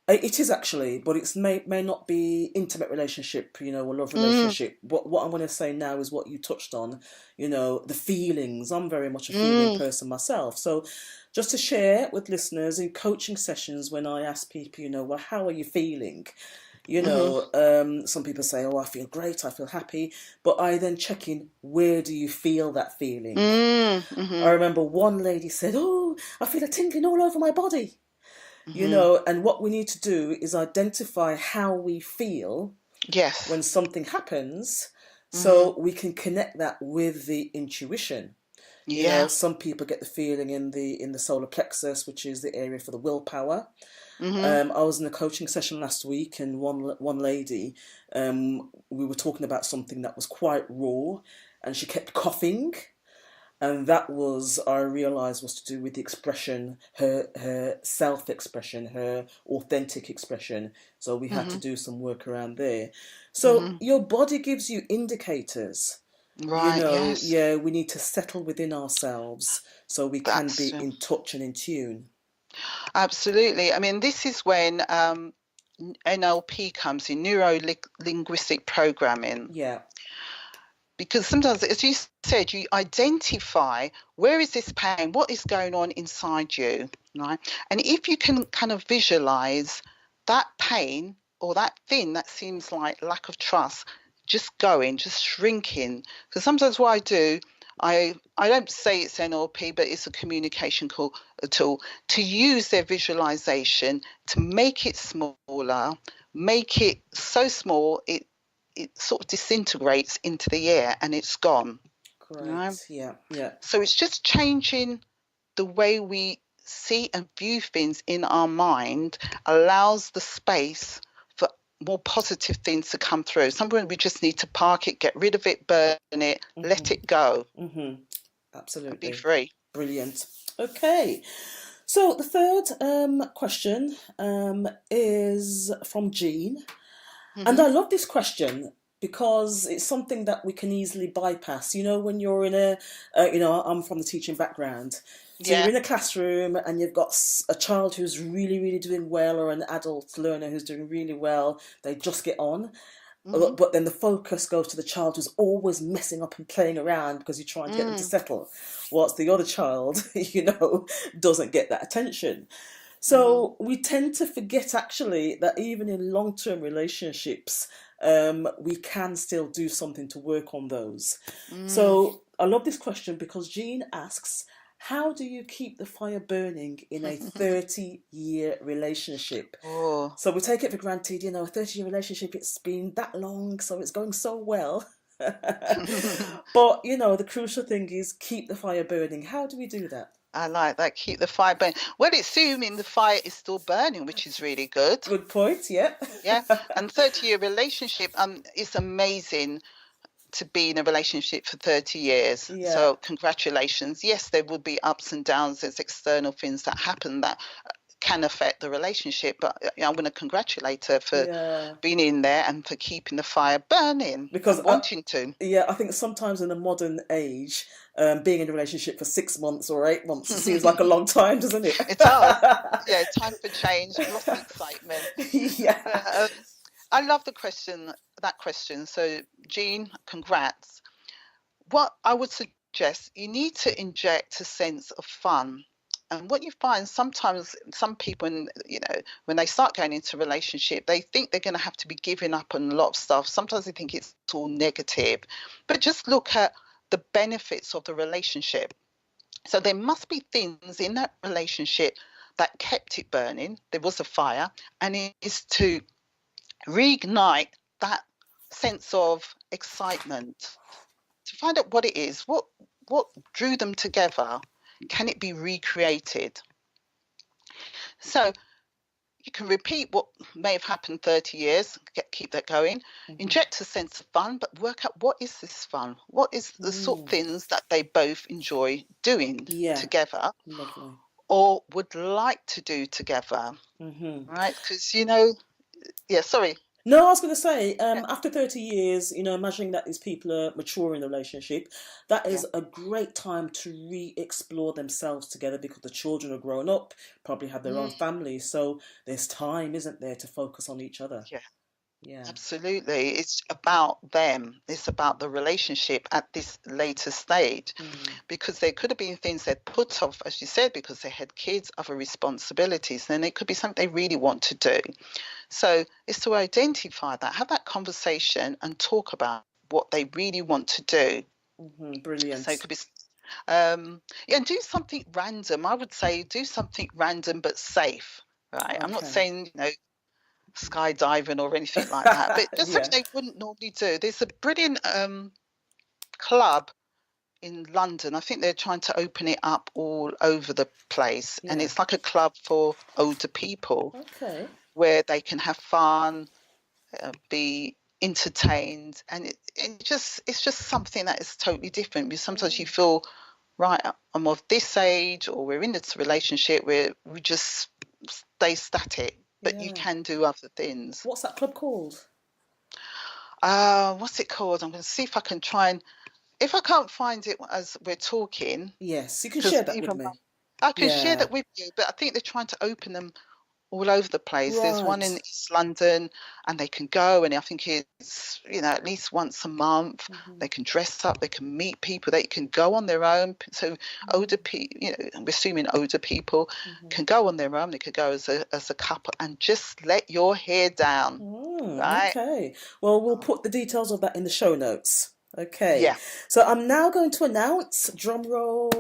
it is actually, but it may not be intimate relationship, or love relationship. But what I'm going to say now is what you touched on, the feelings. I'm very much a feeling person myself. So just to share with listeners in coaching sessions, when I ask people, well, how are you feeling? Some people say, oh, I feel great, I feel happy. But I then check in, where do you feel that feeling? I remember one lady said, oh, I feel a tingling all over my body. And what we need to do is identify how we feel when something happens, so we can connect that with the intuition. Some people get the feeling in the solar plexus, which is the area for the willpower. I was in a coaching session last week, and one lady, we were talking about something that was quite raw, and she kept coughing. And that I realised, was to do with the expression, her self-expression, her authentic expression. So we had to do some work around there. So your body gives you indicators. Right, yes. Yeah, we need to settle within ourselves so we can be in touch and in tune. Absolutely. I mean, this is when NLP comes in, neuro-linguistic programming. Yeah. Because sometimes, as you said, you identify, where is this pain? What is going on inside you, right? And if you can kind of visualize that pain or that thing that seems like lack of trust, just shrinking. Because sometimes what I do, I don't say it's NLP, but it's a communication tool to use their visualization to make it smaller, make it so small it sort of disintegrates into the air and it's gone. Great. Right? Yeah. So it's just changing the way we see and view things in our mind, allows the space for more positive things to come through. Sometimes we just need to park it, get rid of it, burn it, let it go. Absolutely. And be free. Brilliant. Okay. So the third question is from Jean. And I love this question because it's something that we can easily bypass. When you're in I'm from the teaching background. So you're in a classroom and you've got a child who's really, really doing well, or an adult learner who's doing really well. They just get on. But then the focus goes to the child who's always messing up and playing around because you're trying to get them to settle. Whilst the other child, doesn't get that attention. So we tend to forget, actually, that even in long-term relationships, we can still do something to work on those. So I love this question because Jean asks, How do you keep the fire burning in a 30-year relationship? Oh, So we take it for granted, a 30-year relationship, it's been that long, so it's going so well. But, the crucial thing is keep the fire burning. How do we do that? I like that. Keep the fire burning. Well, it's assuming the fire is still burning, which is really good. Good point, yeah. Yeah. And 30-year relationship, it's amazing to be in a relationship for 30 years. Yeah. So congratulations. Yes, there will be ups and downs. There's external things that happen that can affect the relationship, but I'm going to congratulate her for being in there and for keeping the fire burning because and wanting to. Yeah, I think sometimes in the modern age, being in a relationship for 6 months or 8 months seems like a long time, doesn't it? It does. Yeah, time for change, lots of excitement. Yeah. But, I love that question. So, Jean, congrats. What I would suggest, you need to inject a sense of fun. And what you find sometimes, some people, when they start going into a relationship, they think they're going to have to be giving up on a lot of stuff. Sometimes they think it's all negative. But just look at the benefits of the relationship. So there must be things in that relationship that kept it burning. There was a fire, and it is to reignite that sense of excitement, to find out what it is, what drew them together. Can it be recreated? So you can repeat what may have happened 30 years, keep that going, inject a sense of fun, but work out what is this fun? What is the sort of things that they both enjoy doing together or would like to do together, right? Because, sorry. No, I was going to say, after 30 years, imagining that these people are mature in the relationship, that is a great time to re-explore themselves together because the children are grown up, probably have their own families. So there's time, isn't there, to focus on each other. Yeah, absolutely. It's about them. It's about the relationship at this later stage, because there could have been things they'd put off, as you said, because they had kids, other responsibilities. Then it could be something they really want to do. So it's to identify that, have that conversation and talk about what they really want to do. Brilliant. So it could be, and do something random. I would say do something random but safe, right? I'm not saying, skydiving or anything like that, but just something they wouldn't normally do. There's a brilliant club in London. I think they're trying to open it up all over the place, and it's like a club for older people, where they can have fun, be entertained, and it's just something that is totally different. Because sometimes you feel, right, I'm of this age, or we're in this relationship where we just stay static. But you can do other things. What's that club called? What's it called? I'm going to see if I can try and... If I can't find it as we're talking... Yes, you can share that with me. I can share that with you, but I think they're trying to open them all over the place. Right. There's one in East London, and they can go, and I think it's, at least once a month. They can dress up, they can meet people, they can go on their own. So older people, I'm assuming older people can go on their own. They could go as a couple and just let your hair down. Right? Okay. Well, we'll put the details of that in the show notes. Okay. Yeah. So I'm now going to announce, drum roll.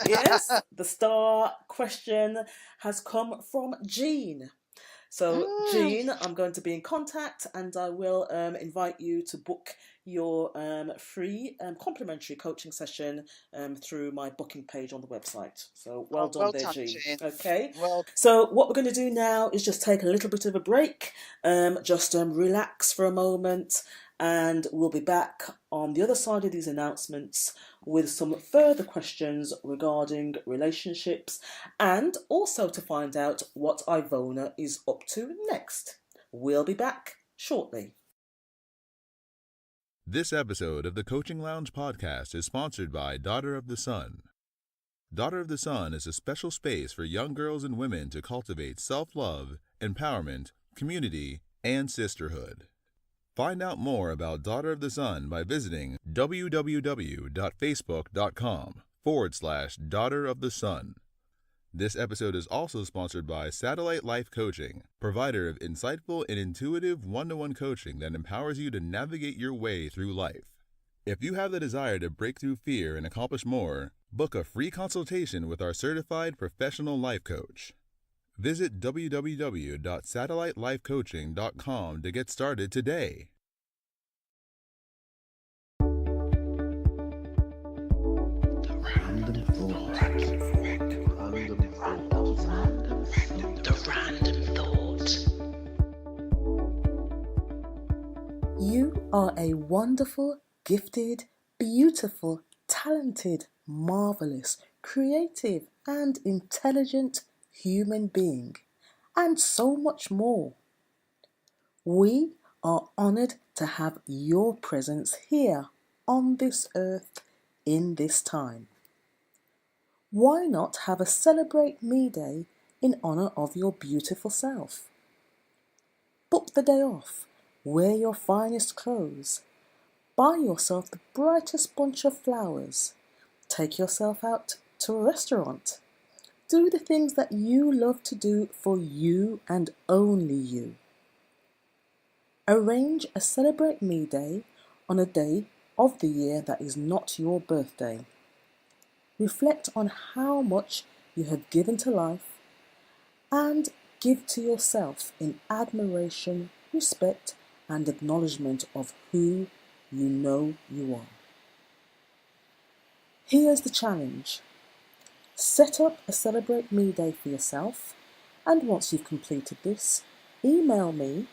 Yes, the star question has come from Jean. So, Jean, I'm going to be in contact, and I will invite you to book your free complimentary coaching session through my booking page on the website. So, well done, Jean. Okay. So, what we're going to do now is just take a little bit of a break, just relax for a moment, and we'll be back on the other side of these announcements with some further questions regarding relationships, and also to find out what Ivona is up to next. We'll be back shortly. This episode of the Coaching Lounge podcast is sponsored by Daughter of the Sun. Daughter of the Sun is a special space for young girls and women to cultivate self-love, empowerment, community, and sisterhood. Find out more about Daughter of the Sun by visiting www.facebook.com/Daughter of the Sun. This episode is also sponsored by Satellite Life Coaching, provider of insightful and intuitive one-to-one coaching that empowers you to navigate your way through life. If you have the desire to break through fear and accomplish more, book a free consultation with our certified professional life coach. Visit www.satellitelifecoaching.com to get started today. The random thought. You are a wonderful, gifted, beautiful, talented, marvelous, creative, and intelligent human being, and so much more. We are honoured to have your presence here on this earth in this time. Why not have a Celebrate Me Day in honour of your beautiful self? Book the day off, wear your finest clothes, buy yourself the brightest bunch of flowers, take yourself out to a restaurant. Do the things that you love to do for you and only you. Arrange a Celebrate Me Day on a day of the year that is not your birthday. Reflect on how much you have given to life and give to yourself in admiration, respect, and acknowledgement of who you know you are. Here's the challenge. Set up a Celebrate Me Day for yourself, and once you've completed this, email me,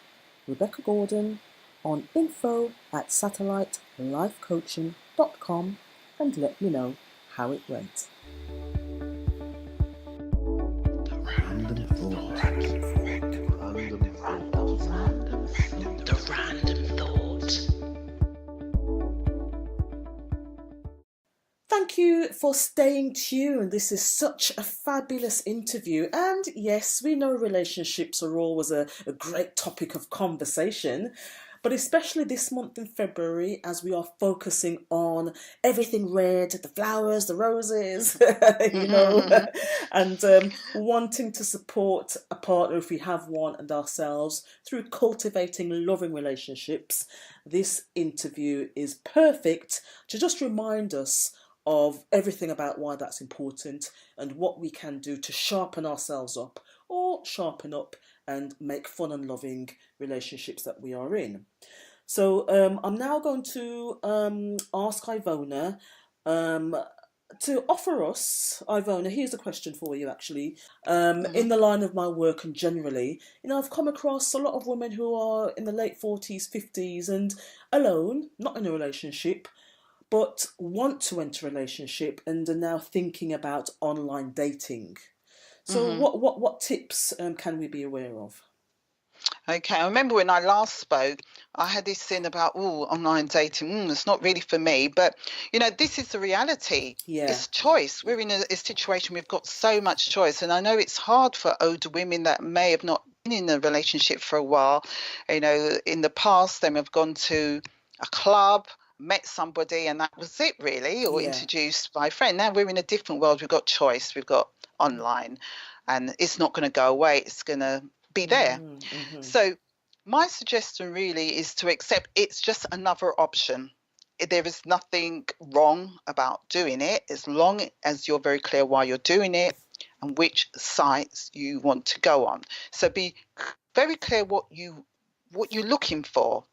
Rebecca Gordon, on info@satellitelifecoaching.com and let me know how it went. The random thought. Thank you for staying tuned. This is such a fabulous interview. And yes, we know relationships are always a great topic of conversation, but especially this month in February, as we are focusing on everything red, the flowers, the roses, and wanting to support a partner if we have one and ourselves through cultivating loving relationships. This interview is perfect to just remind us of everything about why that's important and what we can do to sharpen ourselves up or sharpen up and make fun and loving relationships that we are in. So I'm now going to ask Ivona to offer us, Ivona, here's a question for you actually. In the line of my work and generally, I've come across a lot of women who are in the late 40s, 50s and alone, not in a relationship, but want to enter a relationship and are now thinking about online dating. So what tips can we be aware of? Okay, I remember when I last spoke, I had this thing about, online dating, it's not really for me. But, this is the reality. Yeah. It's choice. We're in a situation, we've got so much choice. And I know it's hard for older women that may have not been in a relationship for a while. In the past, they may have gone to a club, met somebody, and that was it really, or introduced by a friend. Now we're in a different world. We've got choice. We've got online. And it's not going to go away. It's going to be there. So my suggestion really is to accept it's just another option. There is nothing wrong about doing it as long as you're very clear why you're doing it and which sites you want to go on. So be very clear what you're looking for.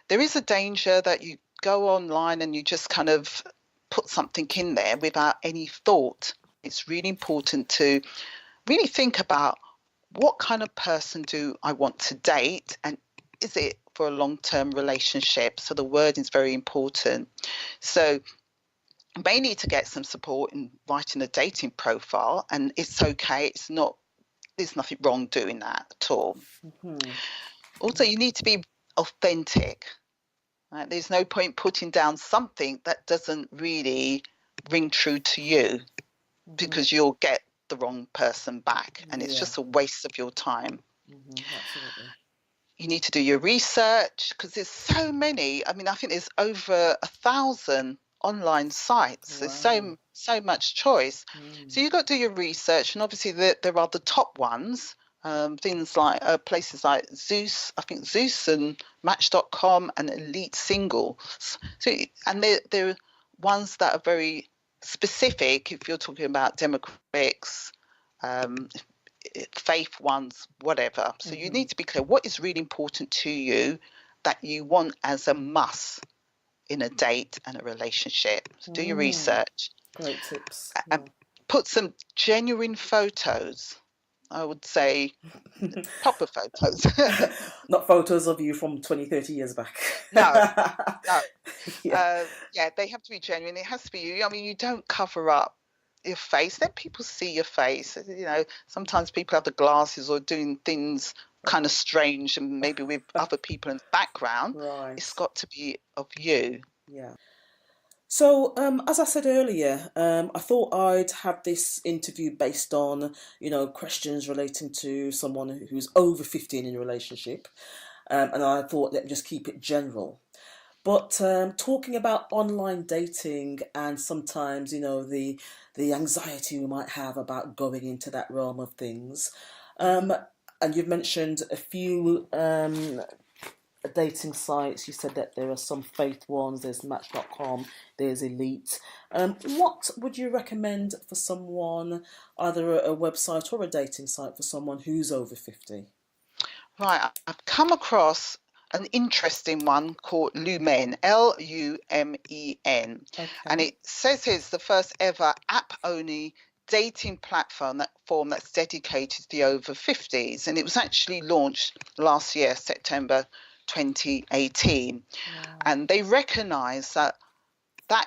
There is a danger that you go online and you just kind of put something in there without any thought. It's really important to really think about what kind of person do I want to date, and is it for a long-term relationship? So the word is very important. So you may need to get some support in writing a dating profile, and it's okay. There's nothing wrong doing that at all. Also, you need to be authentic. Right? There's no point putting down something that doesn't really ring true to you, because you'll get the wrong person back, and it's just a waste of your time. Absolutely. You need to do your research, because there's so many. I mean, I think there's over 1,000 online sites. Wow. There's so much choice. So you've got to do your research, and obviously there are the top ones. things like places like Zeus, I think Zeus and Match.com and Elite Singles. So, and they're ones that are very specific. If you're talking about demographics, faith ones, whatever. So you need to be clear what is really important to you that you want as a must in a date and a relationship. So do your research. Great tips. And put some genuine photos. I would say proper photos. Not photos of you from 20, 30 years back. No. Yeah. They have to be genuine. It has to be you. I mean, you don't cover up your face. Let people see your face. You know, sometimes people have the glasses or doing things kind of strange and maybe with other people in the background. Right. It's got to be of you. Yeah. So, as I said earlier, I thought I'd have this interview based on, questions relating to someone who's over 15 in a relationship. And I thought, let me just keep it general. But talking about online dating and sometimes, the anxiety we might have about going into that realm of things. And you've mentioned a few dating sites. You said that there are some faith ones, there's Match.com, there's Elite. What would you recommend for someone, either a website or a dating site for someone who's over 50? Right, I've come across an interesting one called Lumen, Lumen. Okay. And it says it's the first ever app-only dating platform that's dedicated to the over 50s. And it was actually launched last year, September 2018. Wow. And they recognise that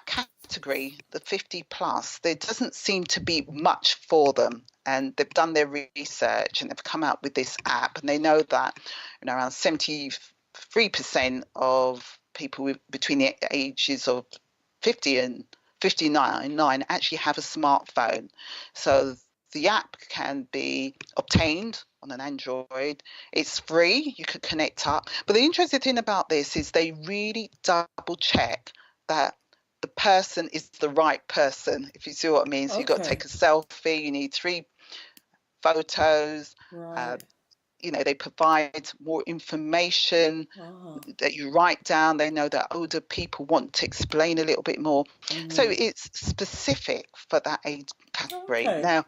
category, the 50 plus, there doesn't seem to be much for them. And they've done their research and they've come out with this app. And they know that around 73% of people between the ages of 50 and 59 actually have a smartphone. So the app can be obtained on an Android. It's free. You could connect up. But the interesting thing about this is they really double check that the person is the right person, if you see what I mean. So you've got to take a selfie. You need 3 photos. Right. They provide more information that you write down. They know that older people want to explain a little bit more. So it's specific for that age category. Okay. Now,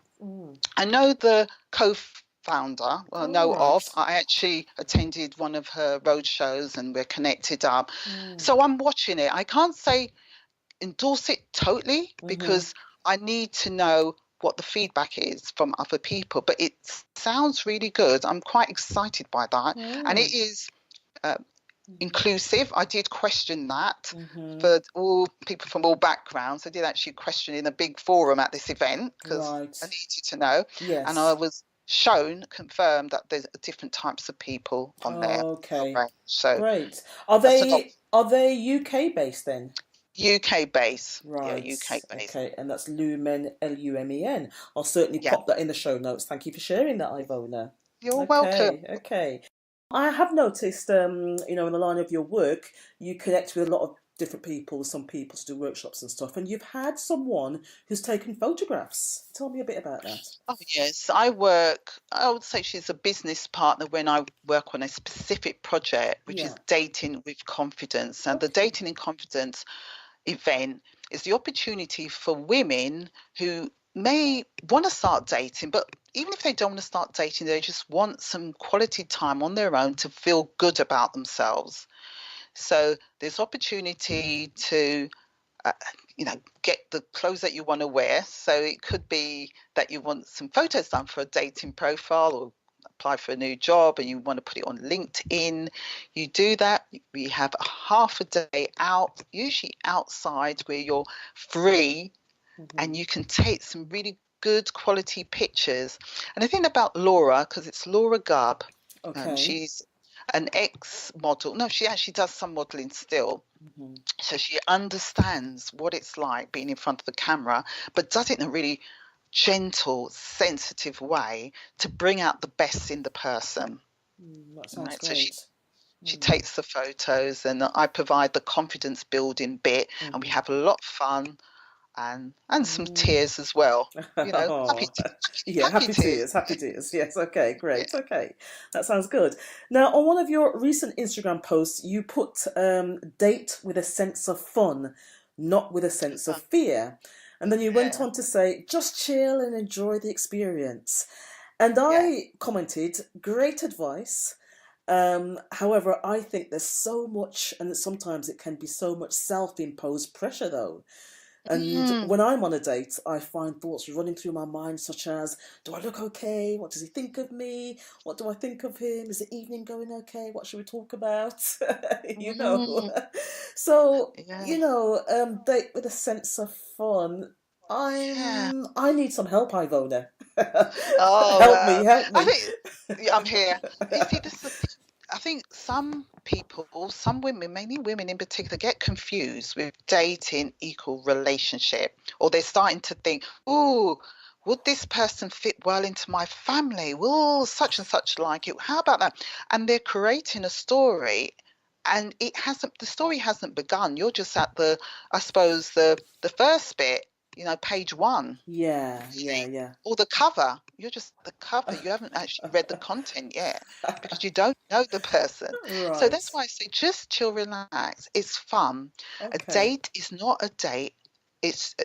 I know the co-founder, I actually attended one of her road shows and we're connected up. So I'm watching it. I can't say endorse it totally because I need to know what the feedback is from other people, but it sounds really good. I'm quite excited by that. And it is inclusive. I did question that for all people from all backgrounds. I did actually question in a big forum at this event because I needed to know. Yes. And I was confirmed that there's different types of people on there. Okay. So great. Are they UK based then? UK base. Right. Yeah, UK base. Okay, and that's Lumen, Lumen. I'll certainly pop that in the show notes. Thank you for sharing that, Ivona. You're welcome. Okay. I have noticed, in the line of your work, you connect with a lot of different people, some people to do workshops and stuff, and you've had someone who's taken photographs. Tell me a bit about that. Oh, yes. I would say she's a business partner when I work on a specific project, which is Dating with Confidence. And the Dating in Confidence event is the opportunity for women who may want to start dating, but even if they don't want to start dating, they just want some quality time on their own to feel good about themselves. So there's opportunity to get the clothes that you want to wear. So it could be that you want some photos done for a dating profile or apply for a new job and you want to put it on LinkedIn. You do that. We have a half a day out, usually outside where you're free and you can take some really good quality pictures. And the thing about Laura, because it's Laura Gubb, she's an ex-model. No, she actually does some modelling still. So she understands what it's like being in front of the camera, but does it in a really gentle, sensitive way to bring out the best in the person. That sounds great. So she takes the photos and I provide the confidence building bit and we have a lot of fun. and some tears as well. Happy Oh, yeah, happy tears. happy tears. Yes, okay, great, okay, that sounds good. Now, on one of your recent Instagram posts, you put date with a sense of fun, not with a sense of fear. And then you went Yeah. on to say, just chill and enjoy the experience. And Yeah. I commented, great advice. However, I think there's so much, and sometimes it can be so much self-imposed pressure, though. And when I'm on a date, I find thoughts running through my mind, such as, do I look okay? What does he think of me? What do I think of him? Is the evening going okay? What should we talk about? So, Yeah. date with a sense of fun. Yeah. I need some help, Ivona. Oh, Help me, wow. help I me. think I'm here. You see, this is the thing. I think some people, some women, mainly women in particular, get confused with dating equal relationship, or they're starting to think, "Ooh, would this person fit well into my family? Will such and such like it? How about that?" And they're creating a story, and the story hasn't begun. You're just at I suppose, the first bit, page one. Yeah. Or the cover. You're just the cover. You haven't actually read the content yet because you don't know the person. So Right. that's why I say just chill, relax. It's fun. A Okay. date is not a date. It's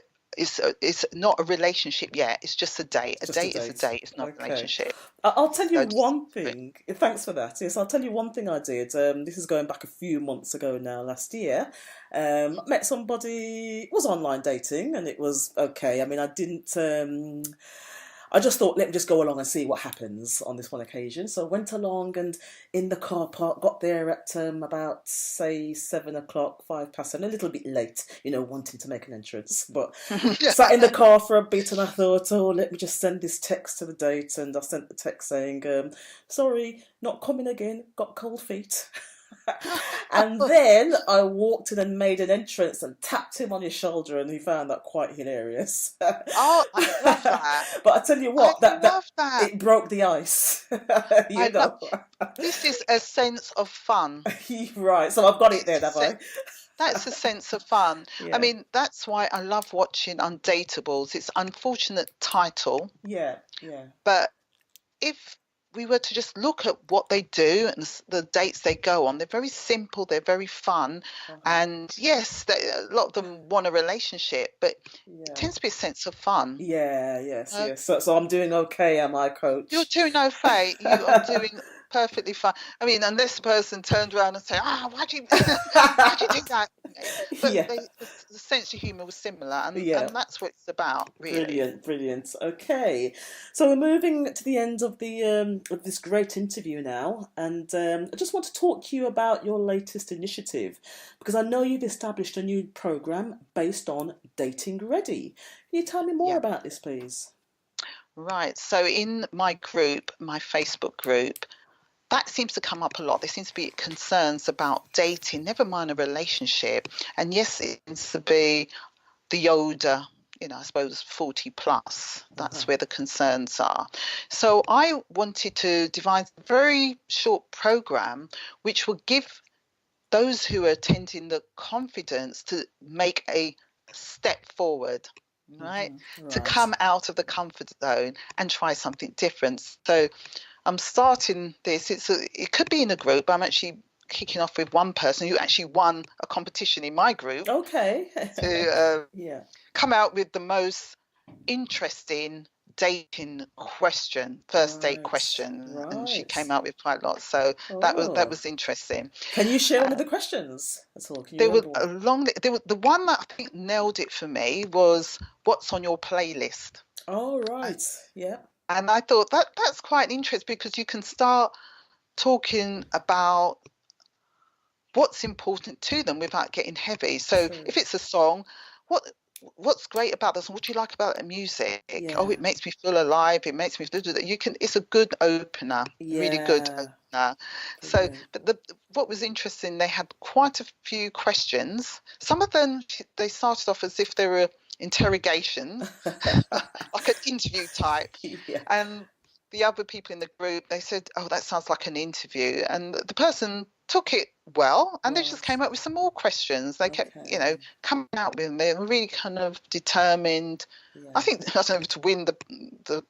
not a relationship yet. It's just a date. A Just a date is a date. date. It's not a Okay. relationship. I'll tell you So just one thing. Thanks for that. Yes, I'll tell you one thing I did. This is going back a few months ago now, last year. Met somebody, was online dating, and it was okay. I mean, I didn't. I just thought, let me just go along and see what happens on this one occasion. So I went along and in the car park, got there at about, say, 7 o'clock, 7:05, a little bit late, wanting to make an entrance. But sat in the car for a bit and I thought, oh, let me just send this text to the date. And I sent the text saying, sorry, not coming again, got cold feet. And then I walked in and made an entrance and tapped him on his shoulder, and he found that quite hilarious. Oh, I love that. But I tell you what, I love that. it broke the ice. I love. This is a sense of fun. Right, so I've got it there, have I? That's a sense of fun. Yeah. I mean, that's why I love watching Undateables. It's an unfortunate title, Yeah. but if we were to just look at what they do and the dates they go on, they're very simple, they're very fun. And yes, a lot of them want a relationship, but it tends to be a sense of fun. Yeah, yes. So I'm doing okay, am I, Coach? You're doing okay. You are doing perfectly fine. I mean, unless the person turned around and said, why'd you do that? But the sense of humour was similar, and that's what it's about, really. Brilliant. Okay, so we're moving to the end of of this great interview now, and I just want to talk to you about your latest initiative, because I know you've established a new programme based on Dating Ready. Can you tell me more about this, please? Right. So in my group, my Facebook group, that seems to come up a lot. There seems to be concerns about dating, never mind a relationship. And yes, it seems to be the older, I suppose 40 plus. That's where the concerns are. So I wanted to devise a very short program which will give those who are attending the confidence to make a step forward. Right? To come out of the comfort zone and try something different. So I'm starting this. It could be in a group. I'm actually kicking off with one person who actually won a competition in my group. Okay. To come out with the most interesting dating question, first date question, and she came out with quite a lot. So that was interesting. Can you share one of the questions at all? The one that I think nailed it for me was, what's on your playlist? Oh, right. Yeah. And I thought that's quite interesting, because you can start talking about what's important to them without getting heavy. So if it's a song, what's great about this? What do you like about the music? Oh, it makes me feel alive. It makes me it's a good opener, really good opener. So, but what was interesting, they had quite a few questions. Some of them, they started off as if they were interrogation, like an interview type. And the other people in the group, they said, oh, that sounds like an interview. And the person took it well, and they just Right. came up with some more questions. They kept, Okay. coming out with them. They were really kind of determined. I Yeah. think, I don't know, to win the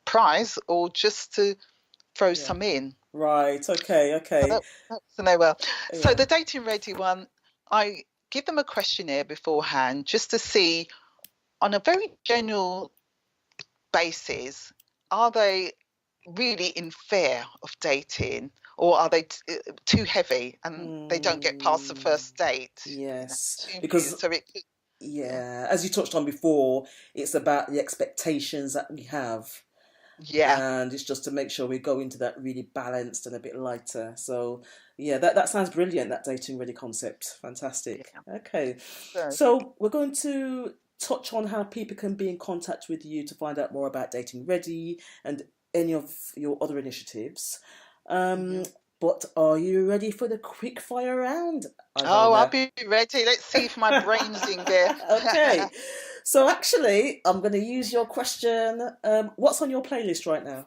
prize or just to throw Yeah. some in. Right. Okay. So Okay. so they were. So Yeah. the dating ready one, I give them a questionnaire beforehand just to see, on a very general basis, are they really in fear of dating, or are they too heavy and they don't get past the first date? Yes. Because So it could, yeah, yeah, as you touched on before, it's about the expectations that we have. yeah, And it's just to make sure we go into that really balanced and a bit lighter. So yeah, that sounds brilliant, that dating ready concept. Fantastic. yeah. Okay. So So we're going to touch on how people can be in contact with you to find out more about dating ready and any of your other initiatives. mhm. But are you ready for the quick fire round, Oh, I'll Ivona? be ready. Let's see if my brain's in there. Okay. So actually, I'm going to use your question. What's on your playlist right now?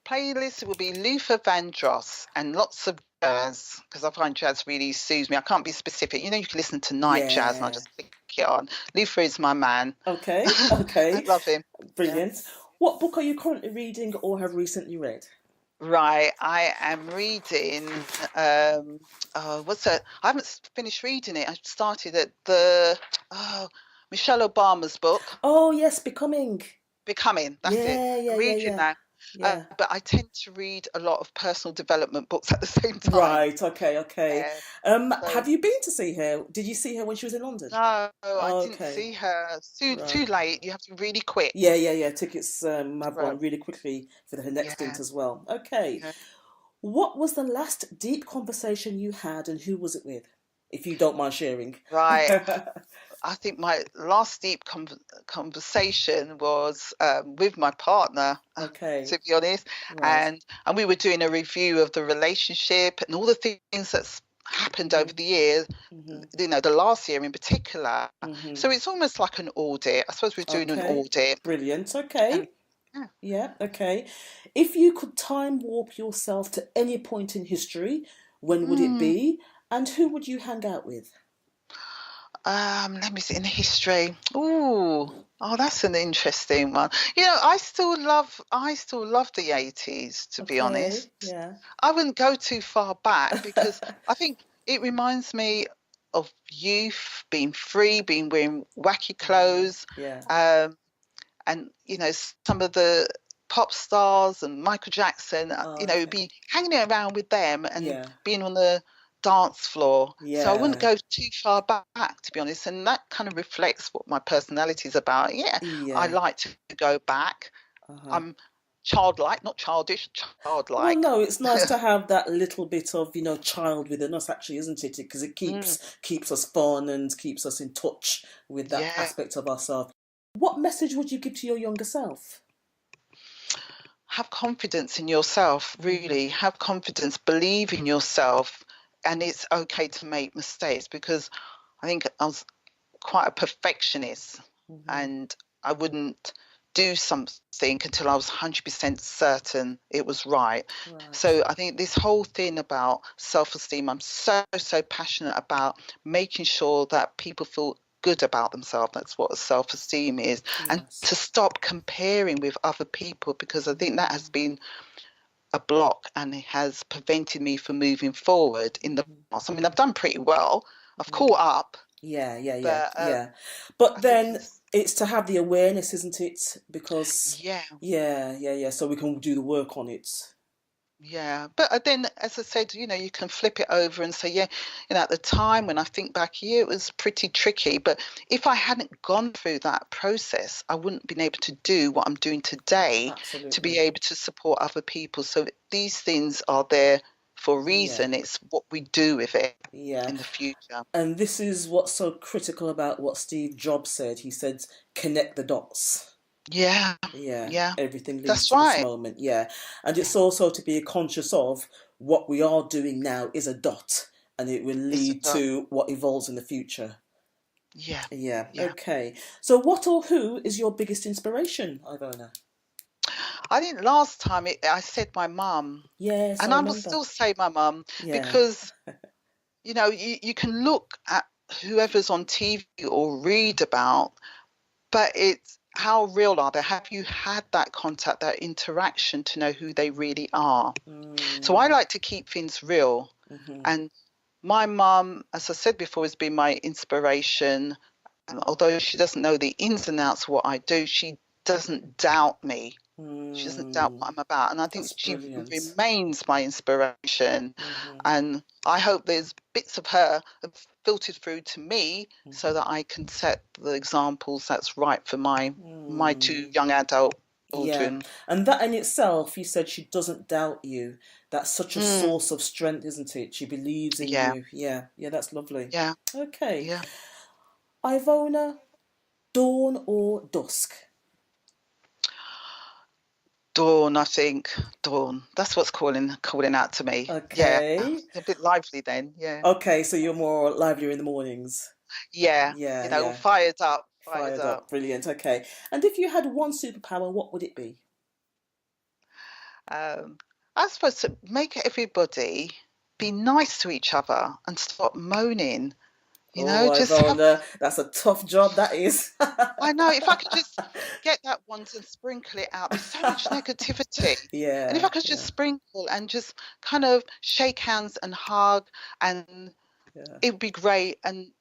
Playlist will be Luther Vandross and lots of jazz, because I find jazz really soothes me. I can't be specific. You can listen to night jazz and I Yeah. just click it on. Luther is my man. Okay. I Okay. love him. Yeah. Brilliant. What book are you currently reading or have recently read? Right, I am reading. What's that? I haven't finished reading it. I started at Michelle Obama's book, Oh yes, Becoming. Becoming. That's it. Yeah, yeah, I'm yeah, reading yeah. that. Yeah. But I tend to read a lot of personal development books at the same time. Right. Okay. Okay. Yeah. So Have you been to see her? Did you see her when she was in London? no, I didn't Okay. see her. Too Right. late. You have to be really quick. Yeah, yeah, yeah. Tickets have Right. gone really quickly for her next stint Yeah. as well. Okay. Yeah. What was the last deep conversation you had and who was it with? If you don't mind sharing. Right. I think my last deep conversation was with my partner, Okay. to be honest, Right. and we were doing a review of the relationship and all the things that's happened over Mhm. the years. Mhm. The last year in particular. Mhm. So it's almost like an audit. I suppose we're doing an Okay. audit, Brilliant. and Okay. yeah. Yeah. Okay. If you could time warp yourself to any point in history, when would it Hmm. be? And who would you hang out with? Let me see in history. Ooh, oh, that's an interesting one. I still love the 80s, to be Okay. honest. Yeah. I wouldn't go too far back because I think it reminds me of youth, being free, being wearing wacky Yeah. clothes, Yeah. um, and some of the pop stars and Michael Jackson, Oh, okay. be hanging around with them and Yeah. being on the dance floor. So I wouldn't Yeah. go too far back, to be honest, and that kind of reflects what my personality is about. Yeah, I Yeah. like to go back. Uh-huh. I'm childlike, not childish, Well, childlike. no, it's nice to have that little bit of, child within us, actually, isn't it? Because it Mm, keeps us fun and keeps us in touch with that yeah. aspect of ourselves. What message would you give to your younger self? Have confidence in yourself, Hmm. really. Have confidence, believe in yourself, and it's okay to make mistakes, because I think I was quite a perfectionist, Hmm. and I wouldn't do something until I was 100% certain it was right. Right. So I think this whole thing about self-esteem, I'm so, so passionate about making sure that people feel good about themselves. That's what self-esteem is. And Yes. to stop comparing with other people, because I think that has Mm-hmm. been a block and it has prevented me from moving forward in the Hmm. past. I mean, I've done pretty well. I've Hmm. caught up, Yeah, yeah, yeah, but yeah. I But think then it's, it's to have the awareness, isn't it? Because, yeah, yeah, yeah, yeah. So we can do the work on it. yeah. But then, as I said, you can flip it over and say, yeah, at the time when I think back, yeah, it was pretty tricky. But if I hadn't gone through that process, I wouldn't have been able to do what I'm doing today to be Absolutely. able to support other people. So these things are there for a Yeah, reason. It's what we do with it yeah. in the future. And this is what's so critical about what Steve Jobs said. He said, connect the dots. Yeah, Yeah, yeah, everything leads that's to this right. moment. Yeah. And Yeah, it's also to be conscious of what we are doing now is a dot and it will it's lead about, to what evolves in the future. yeah, Yeah, yeah. okay. So, what or who is your biggest inspiration, Ivona? I think last time I said my mum. Yes, And I I must remember. still say my mum, Yeah. because, you can look at whoever's on TV or read about, but it's how real are they? Have you had that contact, that interaction to know who they really are? So I like to keep things real. And my mum, as I said before, has been my inspiration. And although she doesn't know the ins and outs of what I do, she doesn't doubt me. She doesn't doubt what I'm about. And I think That's she brilliant. remains my inspiration. And I hope there's bits of her have filtered through to me so that I can set the examples that's right for my two young adult children. Yeah, and that in itself, you said she doesn't doubt you. That's such a source of strength, isn't it? She believes in Yeah. you. Yeah, yeah, that's lovely. Yeah. Okay. Yeah. Ivona, dawn or dusk? Dawn, I think. Dawn. That's what's calling out to me. Okay. Yeah. A bit lively then. Yeah. Okay, so you're more livelier in the mornings. Yeah. Yeah, yeah. Fired up. Fired up. Brilliant. Okay. And if you had one superpower, what would it be? I suppose to make everybody be nice to each other and stop moaning. Just Ivona, that's a tough job, that is. I know, if I could just get that once and sprinkle it out. There's so much negativity. Yeah. And if I could just sprinkle and just kind of shake hands and hug, and it would be great. And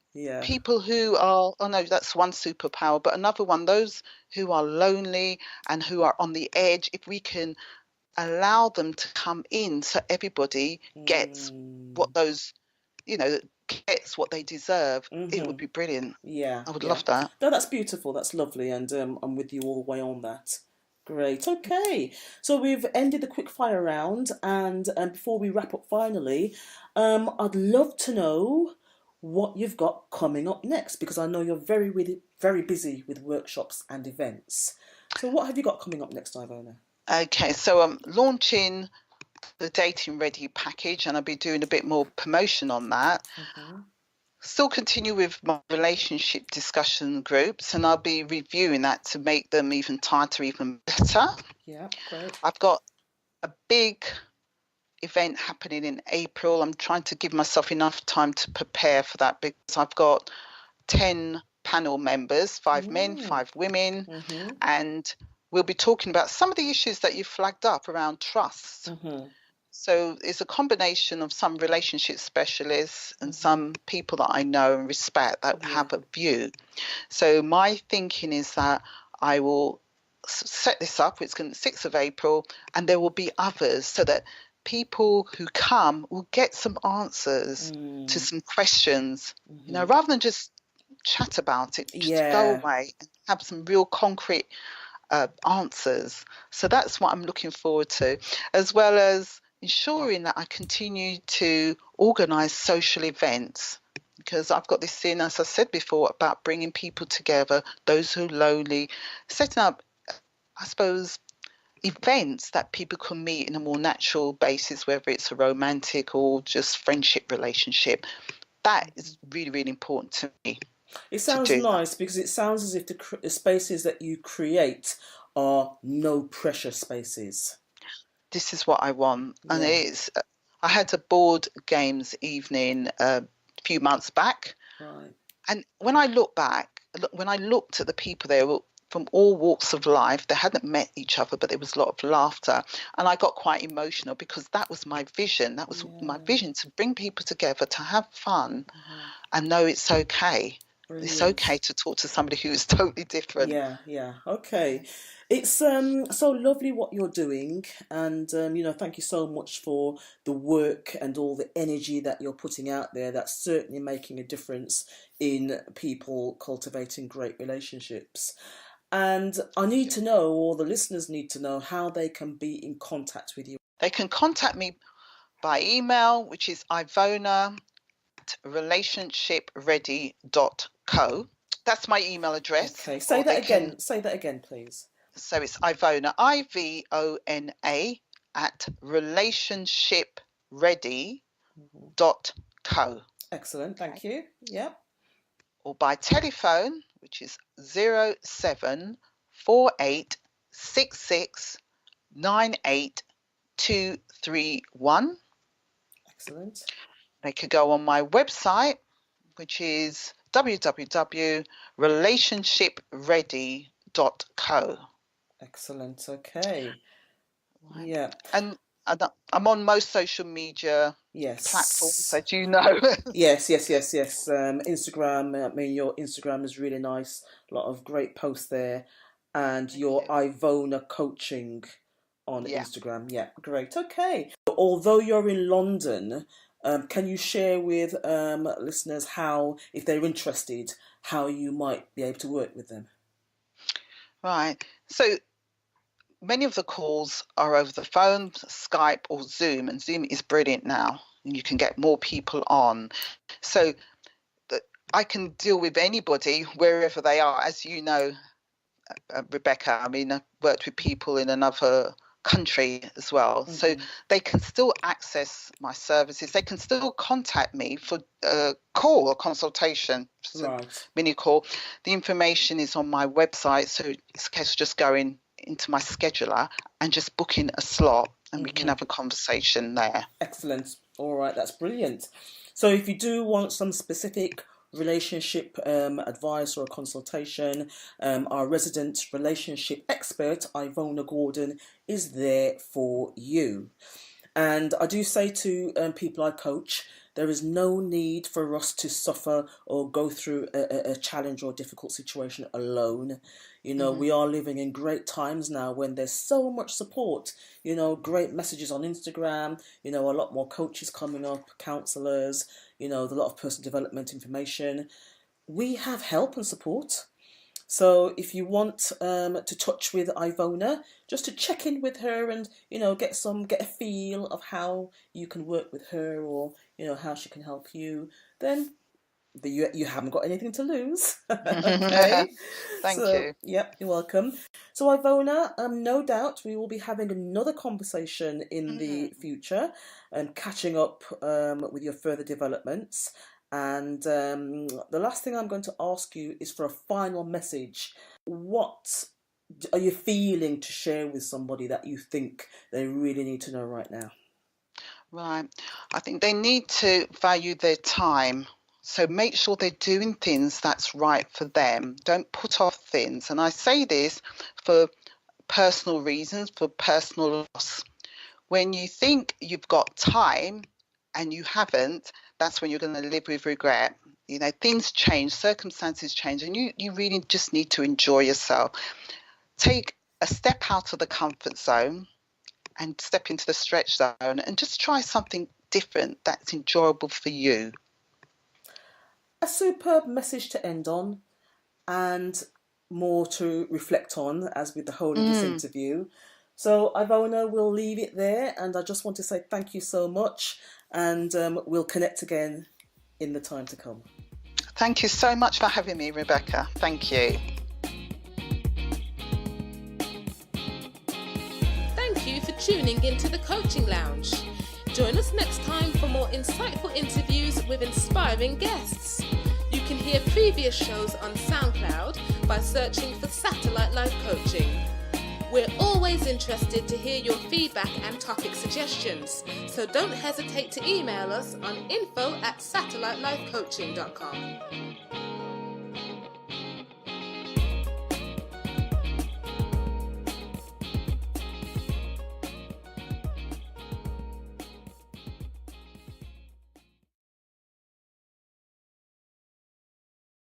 people who are, oh no, that's one superpower, but another one, those who are lonely and who are on the edge, if we can allow them to come in so everybody gets what those, gets what they deserve, it would be brilliant. Yeah. I would love that. No, that's beautiful. That's lovely. And I'm with you all the way on that. Great. Okay. So we've ended the quick fire round. And before we wrap up finally, I'd love to know what you've got coming up next, because I know you're very busy with workshops and events. So what have you got coming up next, Ivona? Okay, so I'm launching the Dating Ready package, and I'll be doing a bit more promotion on that. Still continue with my relationship discussion groups, and I'll be reviewing that to make them even tighter, even better. Yeah, great. I've got a big event happening in April. I'm trying to give myself enough time to prepare for that, because I've got 10 panel members, 5 men, 5 women, and we'll be talking about some of the issues that you flagged up around trust. So it's a combination of some relationship specialists and some people that I know and respect that have a view. So my thinking is that I will set this up. It's going to be 6th of April, and there will be others, so that people who come will get some answers to some questions, rather than just chat about it, just go away and have some real concrete answers. So that's what I'm looking forward to, as well as ensuring that I continue to organise social events, because I've got this thing, as I said before, about bringing people together, those who are lonely, setting up, I suppose, events that people can meet in a more natural basis, whether it's a romantic or just friendship relationship. That is really, really important to me. It sounds nice, because it sounds as if the spaces that you create are no pressure spaces. This is what I want. And I had a board games evening a few months back. Right. And when I looked at the people there from all walks of life, they hadn't met each other, but there was a lot of laughter. And I got quite emotional, because that was my vision. That was my vision, to bring people together, to have fun and know it's okay. Brilliant. It's okay to talk to somebody who is totally different. Yeah. Okay. It's so lovely what you're doing, and thank you so much for the work and all the energy that you're putting out there. That's certainly making a difference in people cultivating great relationships. And I need to know, or the listeners need to know, how they can be in contact with you. They can contact me by email, which is ivona@relationshipready.co. That's my email address. Okay, say that again. Say that again, please. So it's Ivona, IVONA, @relationshipready.co. Excellent, thank you. Yep. Or by telephone, which is 074866 98231. Excellent. They could go on my website, which is www.relationshipready.co. Excellent. Okay. Right. Yeah. And I'm on most social media platforms, Yes. as you know. Yes. Instagram. I mean, your Instagram is really nice. A lot of great posts there, and Thank your you. Ivona coaching on Yeah. Instagram. Yeah, great. Okay. Although you're in London, can you share with listeners how, if they're interested, how you might be able to work with them? Right. So many of the calls are over the phone, Skype, or Zoom, and Zoom is brilliant now, and you can get more people on. So I can deal with anybody wherever they are. As you know, Rebecca, I mean, I've worked with people in another country as well. Mm-hmm. So they can still access my services. They can still contact me for a call or consultation, Right. mini call. The information is on my website. So it's a case of just going into my scheduler and just booking a slot, and we can have a conversation there. Excellent. All right, that's brilliant. So if you do want some specific relationship advice or a consultation, our resident relationship expert, Ivona Gordon, is there for you. And I do say to people I coach, there is no need for us to suffer or go through a challenge or difficult situation alone. You know, we are living in great times now when there's so much support, you know, great messages on Instagram, you know, a lot more coaches coming up, counsellors, you know, a lot of personal development information. We have help and support. So if you want to touch with Ivona, just to check in with her and, you know, get a feel of how you can work with her, or, you know, how she can help you, then you haven't got anything to lose. Okay. Thank you. Yep, you're welcome. So Ivona, no doubt we will be having another conversation in the future and catching up with your further developments. And the last thing I'm going to ask you is for a final message. What are you feeling to share with somebody that you think they really need to know right now? Right. I think they need to value their time. So make sure they're doing things that's right for them. Don't put off things. And I say this for personal reasons, for personal loss. When you think you've got time and you haven't, that's when you're going to live with regret. You know, things change, circumstances change, and you really just need to enjoy yourself. Take a step out of the comfort zone and step into the stretch zone and just try something different that's enjoyable for you. A superb message to end on, and more to reflect on as with the whole of this interview. So Ivona, we'll leave it there, and I just want to say thank you so much, and we'll connect again in the time to come. Thank you so much for having me, Rebecca. Thank you. Thank you for tuning into the Coaching Lounge. Join us next time for more insightful interviews with inspiring guests. You can hear previous shows on SoundCloud by searching for Satellite Life Coaching. We're always interested to hear your feedback and topic suggestions, so don't hesitate to email us on info@satellitelifecoaching.com.